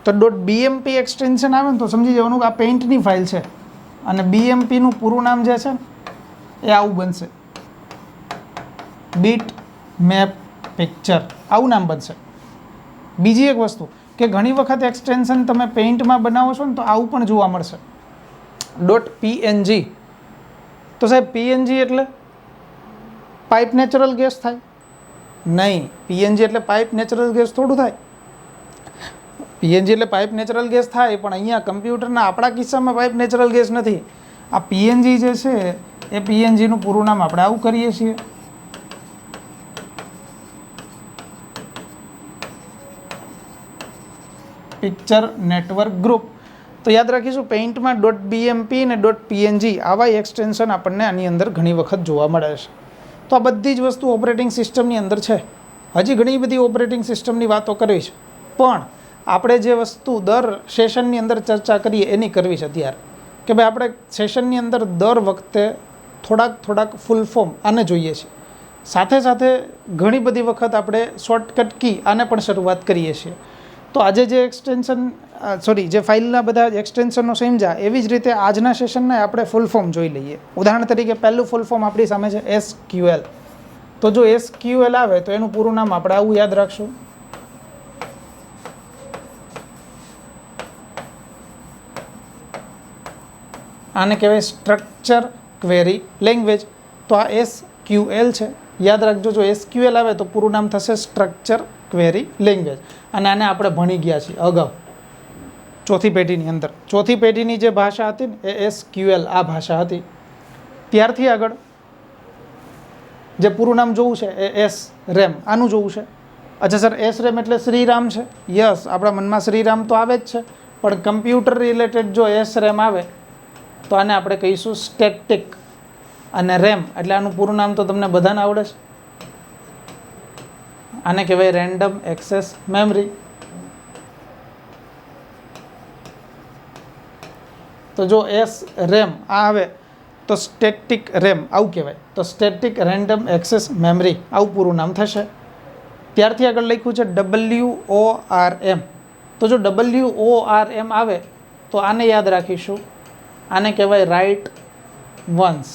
[SPEAKER 1] તો .bmp એક્સટેન્શન આવે ને તો સમજી જવાનું કે આ પેઇન્ટની ફાઇલ છે અને BMPનું પૂરું નામ જે છે ને એ આવું બનશે, બીટ મેપ પિક્ચર, આવું નામ બનશે. બીજી એક વસ્તુ કે ઘણી વખત એક્સટેન્શન તમે પેઇન્ટમાં બનાવો છો ને તો આવું પણ જોવા મળશે, .png. તો સાહેબ PNG એટલે પાઇપ નેચરલ ગેસ થાય? નહીં, PNG એટલે પાઇપ નેચરલ ગેસ થોડું થાય. PNG એટલે પાઇપ નેચરલ ગેસ થાય, પણ અહીંયા કમ્પ્યુટરના આપણા કિસ્સામાં પાઇપ નેચરલ ગેસ નથી. આ PNG જે છે એ PNGનું પૂરું નામ આપણે આવું કરીએ છીએ, પિક્ચર નેટવર્ક ગ્રુપ. તો યાદ રાખીશું, પેઇન્ટમાં .bmp ને .png આવા એક્સટેન્શન આપણને આની અંદર ઘણી વખત જોવા મળે છે. તો આ બધી જ વસ્તુ ઓપરેટિંગ સિસ્ટમની અંદર છે. હજી ઘણી બધી ઓપરેટિંગ સિસ્ટમની વાતો કરવી છે, પણ આપણે જે વસ્તુ દર સેશનની અંદર ચર્ચા કરીએ એની કરવી છે અત્યારે, કે ભાઈ આપણે સેશનની અંદર દર વખતે થોડાક ફૂલ ફોર્મ આને જોઈએ છીએ. સાથે સાથે ઘણી બધી વખત આપણે શોર્ટકટ કી આને પણ શરૂઆત કરીએ છીએ. તો આજે જે જે ફાઇલના બધા એક્સટેન્શનો સમજ્યા, એવી જ રીતે આજના સેશનને આપણે ફૂલ ફોર્મ જોઈ લઈએ. ઉદાહરણ તરીકે પહેલું ફૂલ ફોર્મ આપણી સામે છે SQL. તો જો SQL આવે તો એનું પૂરું નામ આપણે આવું યાદ રાખશું. આને કહેવાય સ્ટ્રક્ચર ક્વેરી લેંગ્વેજ. તો આ SQL છે, યાદ રાખજો. જો SQL આવે તો પૂરું નામ થશે સ્ટ્રક્ચર ક્વેરી લેંગ્વેજ. અને આને આપણે ભણી ગયા છીએ અગાઉ ચોથી પેઢીની અંદર. ચોથી પેઢીની જે ભાષા હતી ને એ SQL આ ભાષા હતી. ત્યારથી આગળ જે પૂરું નામ જોવું છે એ SRAM આનું જોવું છે. અચ્છા સર, SRAM એટલે શ્રીરામ છે? યસ, આપણા મનમાં શ્રીરામ તો આવે જ છે, પણ કમ્પ્યુટર રિલેટેડ જો SRAM આવે તો આને આપણે કહીશું સ્ટેટિક. અને રેમ એટલે આનું પૂરું નામ તો તમને બધાને આવડે છે. આને કહેવાય રેન્ડમ એક્સેસ મેમરી. તો જો SRAM આ આવે તો સ્ટેટિક રેમ આવું કહેવાય. તો સ્ટેટિક રેન્ડમ એક્સેસ મેમરી આવું પૂરું નામ થશે. ત્યારથી આગળ લખ્યું છે WORM. તો જો WORM આવે તો આને યાદ રાખીશું. આને કહેવાય રાઇટ વન્સ,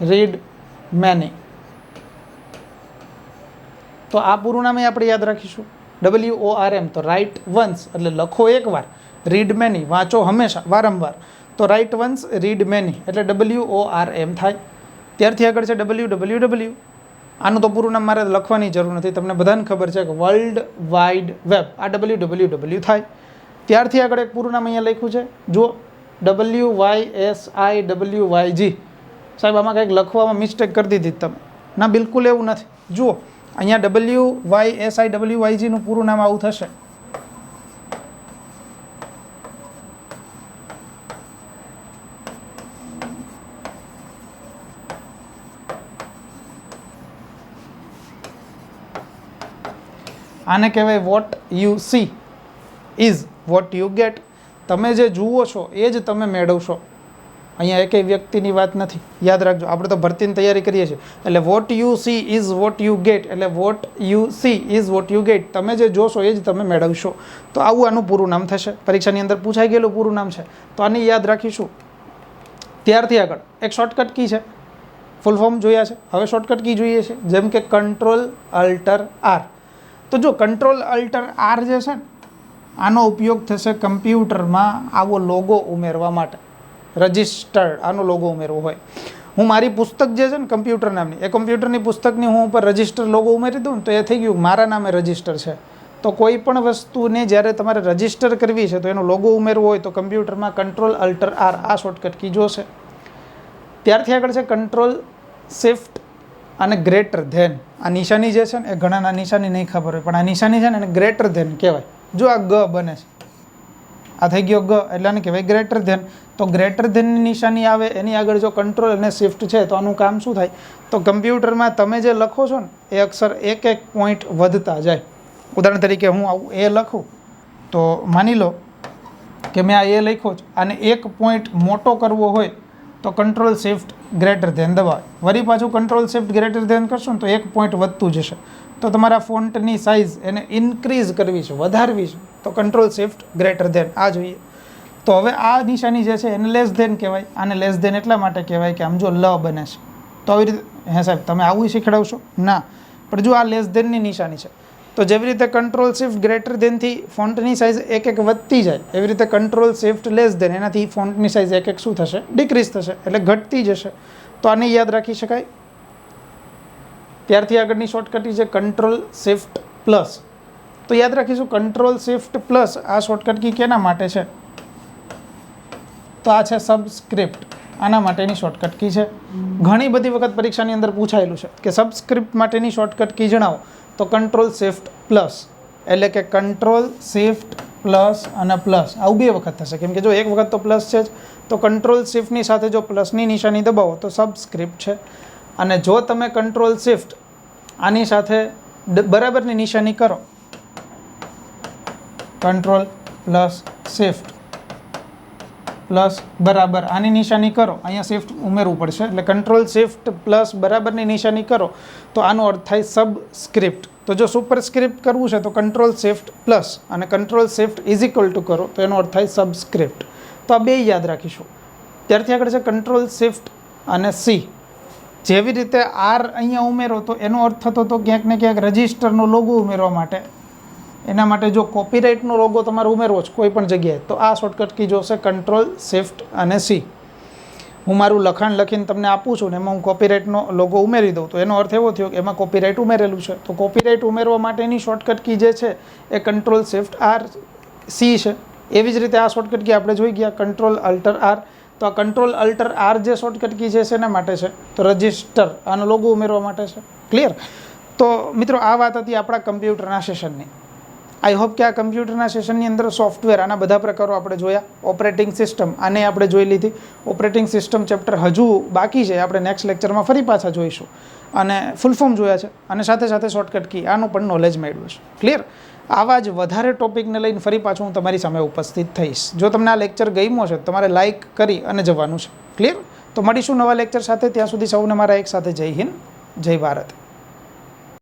[SPEAKER 1] રીડ મેની. તો આ પૂરું નામ આપણે યાદ રાખીશું WORM. તો રાઇટ વન્સ એટલે લખો એકવાર, રીડ મેની વાંચો હંમેશા વારંવાર. તો રાઇટ વન્સ રીડ મેની એટલે WORM થાય. ત્યારથી આગળ છે WWW. આનું તો પૂરું નામ મારે લખવાની જરૂર નથી, તમને બધાને ખબર છે કે વર્લ્ડ વાઇડ વેબ. આ WWW થાય. ત્યારથી આગળ એક પૂરું નામ અહીંયા લખ્યું છે, જુઓ WYSIWYG. સાહેબ આમાં કંઈક લખવામાં મિસ્ટેક કરી દીધી તમે. ના, બિલકુલ એવું નથી. જુઓ અહીંયા WYSIWYG નું પૂરું નામ આવું થશે. આને કહેવાય vote you see is what you get. તમે જે જુઓ છો એ જ તમે મેળવશો. અહીંયા એકેય વ્યક્તિની વાત નથી, યાદ રાખજો. આપણે તો ભરતીની તૈયારી કરીએ છીએ એટલે what you see is what you get એટલે what you see is what you get. તમે જે જોશો એ જ તમે મેળવશો. તો આવું આનું પૂરું નામ થશે. પરીક્ષાની અંદર પૂછાઈ ગયેલું પૂરું નામ છે, તો આની યાદ રાખીશું. ત્યારથી આગળ એક શોર્ટકટ કી છે. ફૂલ ફોર્મ જોયા છે, હવે શોર્ટકટ કી જોઈએ છે, જેમ કે Ctrl-Alt-R. તો જો Ctrl-Alt-R જે છે ને આનો ઉપયોગ થશે કમ્પ્યુટરમાં આવો લોગો ઉમેરવા માટે. રજિસ્ટર્ડ આનો લોગો ઉમેરવો હોય. હું મારી પુસ્તક જે છે ને કમ્પ્યુટર નામની, એ કમ્પ્યુટરની પુસ્તકની હું ઉપર રજિસ્ટર લોગો ઉમેરી દઉં ને તો એ થઈ ગયું મારા નામે રજિસ્ટર છે. તો કોઈ પણ વસ્તુને જ્યારે તમારે રજિસ્ટર કરવી છે તો એનો લોગો ઉમેરવો હોય તો કમ્પ્યુટરમાં Ctrl-Alt-R આ શોર્ટકટ કી જોશે. ત્યારથી આગળ છે Ctrl-Shift અને ગ્રેટર ધેન. આ નિશાની જે છે ને એ ઘણાના નિશાની નહીં ખબર હોય, પણ આ નિશાની છે ને એને ગ્રેટર ધેન કહેવાય. જો આ ગ બને છે, આ થઈ ગયો ગ એટલે આને કહેવાય ગ્રેટર ધેન. તો ગ્રેટર ધેનની નિશાની આવે એની આગળ જો કંટ્રોલ અને શિફ્ટ છે તો આનું કામ શું થાય? તો કમ્પ્યુટરમાં તમે જે લખો છો ને એ અક્ષર એક એક પોઈન્ટ વધતા જાય. ઉદાહરણ તરીકે હું આવું એ લખું તો માની લો કે મેં આ એ લખ્યો છે, આને એક પોઈન્ટ મોટો કરવો હોય તો કંટ્રોલ શિફ્ટ ગ્રેટર ધેન દબાવે. વળી પાછું કંટ્રોલ શિફ્ટ ગ્રેટર ધેન કરશો ને તો એક પોઈન્ટ વધતું જશે. તો તમારા ફોન્ટની સાઇઝ એને ઇન્ક્રીઝ કરવી છે, વધારવી છે, તો કંટ્રોલ શિફ્ટ ગ્રેટર ધેન આ જોઈએ. તો હવે આ નિશાની જે છે એને લેસ ધેન કહેવાય. આને લેસ ધેન એટલા માટે કહેવાય કે આમ જો લ બને છે તો આવી રીતે. હે સાહેબ તમે આવું શીખડાવશો? ના, પણ જો આ લેસ ધેનની નિશાની છે તો જેવી રીતે કંટ્રોલ શિફ્ટ ગ્રેટર ધેનથી ફોન્ટની સાઇઝ એક એક વધતી જાય, એવી રીતે કંટ્રોલ શિફ્ટ લેસ ધેન એનાથી ફોન્ટની સાઇઝ એક એક શું થશે? ડિક્રીઝ થશે, એટલે ઘટતી જશે. તો આને યાદ રાખી શકાય. ત્યારથી આગળની શોર્ટકટ છે કંટ્રોલ શિફ્ટ પ્લસ. તો યાદ રાખીશું કંટ્રોલ શિફ્ટ પ્લસ આ શોર્ટકટ કી કેના માટે છે? તો આ છે સબસ્ક્રિપ્ટ, આના માટેની શોર્ટકટ કી છે. ઘણી બધી વખત પરીક્ષાની અંદર પૂછાયેલું છે કે સબસ્ક્રિપ્ટ માટેની શોર્ટકટ કી જણાવો. તો કંટ્રોલ શિફ્ટ પ્લસ એટલે કે કંટ્રોલ શિફ્ટ પ્લસ અને પ્લસ આવું બે વખત થશે, કેમ કે જો એક વખત તો પ્લસ છે જ. તો કંટ્રોલ શિફ્ટની સાથે જો પ્લસની નિશાની દબાવો તો સબસ્ક્રિપ્ટ છે. અને જો તમે કંટ્રોલ શિફ્ટ આની સાથે બરાબરની નિશાની કરો, કંટ્રોલ પ્લસ શિફ્ટ પ્લસ બરાબર આની નિશાની કરો, અહીંયા શિફ્ટ ઉમેરવું પડશે એટલે કંટ્રોલ શિફ્ટ પ્લસ બરાબરની નિશાની કરો તો આનો અર્થ થાય સબસ્ક્રિપ્ટ. તો જો સુપરસ્ક્રિપ્ટ કરવું છે તો કંટ્રોલ શિફ્ટ પ્લસ અને control shift is equal to કરો તો એનો અર્થ થાય સબસ્ક્રિપ્ટ. તો આ બે યાદ રાખીશું. ત્યારથી આગળ છે કંટ્રોલ શિફ્ટ અને સી. જેવી રીતે આર અહીંયા ઉમેરો તો એનો અર્થ થતો તો ક્યાંક ને ક્યાંક રજિસ્ટરનો લોગો ઉમેરવા માટે. એના માટે જો કોપીરાઇટનો લોગો તમારે ઉમેરવો છે કોઈ પણ જગ્યાએ તો આ શોર્ટકટ કી જોશે કંટ્રોલ શિફ્ટ અને સી. હું મારું લખાણ લખીને તમને આપું છું ને એમાં હું કોપીરાઇટનો લોગો ઉમેરી દઉં તો એનો અર્થ એવો થયો કે એમાં કોપીરાઇટ ઉમેરેલું છે. તો કોપીરાઇટ ઉમેરવા માટેની શોર્ટકટ કી જે છે એ કંટ્રોલ શિફ્ટ આર સી છે. એવી જ રીતે આ શોર્ટકટ કી આપણે જોઈ ગયા કંટ્રોલ અલ્ટર આર. તો આ કંટ્રોલ અલ્ટર આર જે શોર્ટકટ કી છે શેના માટે છે તો રજિસ્ટર આનો લોગો ઉમેરવા માટે છે. ક્લિયર? તો મિત્રો આ વાત હતી આપણા કમ્પ્યુટરના સેશનની. આઈ હોપ કે આ કમ્પ્યુટરના સેશનની અંદર સોફ્ટવેર આના બધા પ્રકારો આપણે જોયા. ઓપરેટિંગ સિસ્ટમ આને આપણે જોઈ લીધી. ઓપરેટિંગ સિસ્ટમ ચેપ્ટર હજુ બાકી છે, આપણે નેક્સ્ટ લેક્ચરમાં ફરી પાછા જોઈશું. અને ફૂલ ફોર્મ જોયા છે અને સાથે સાથે શોર્ટકટ કી આનું પણ નોલેજ મેળવ્યું છે. ક્લિયર? આવા જ વધારે ટોપિકને લઈને ફરી પાછું હું તમારી સામે ઉપસ્થિત થઈશ. જો તમને આ લેક્ચર ગમ્યો છે તમારે લાઇક કરી અને જવાનું છે. ક્લિયર? તો મળીશું નવા લેક્ચર સાથે. ત્યાં સુધી સૌને મારા એક સાથે જય હિન્દ, જય ભારત.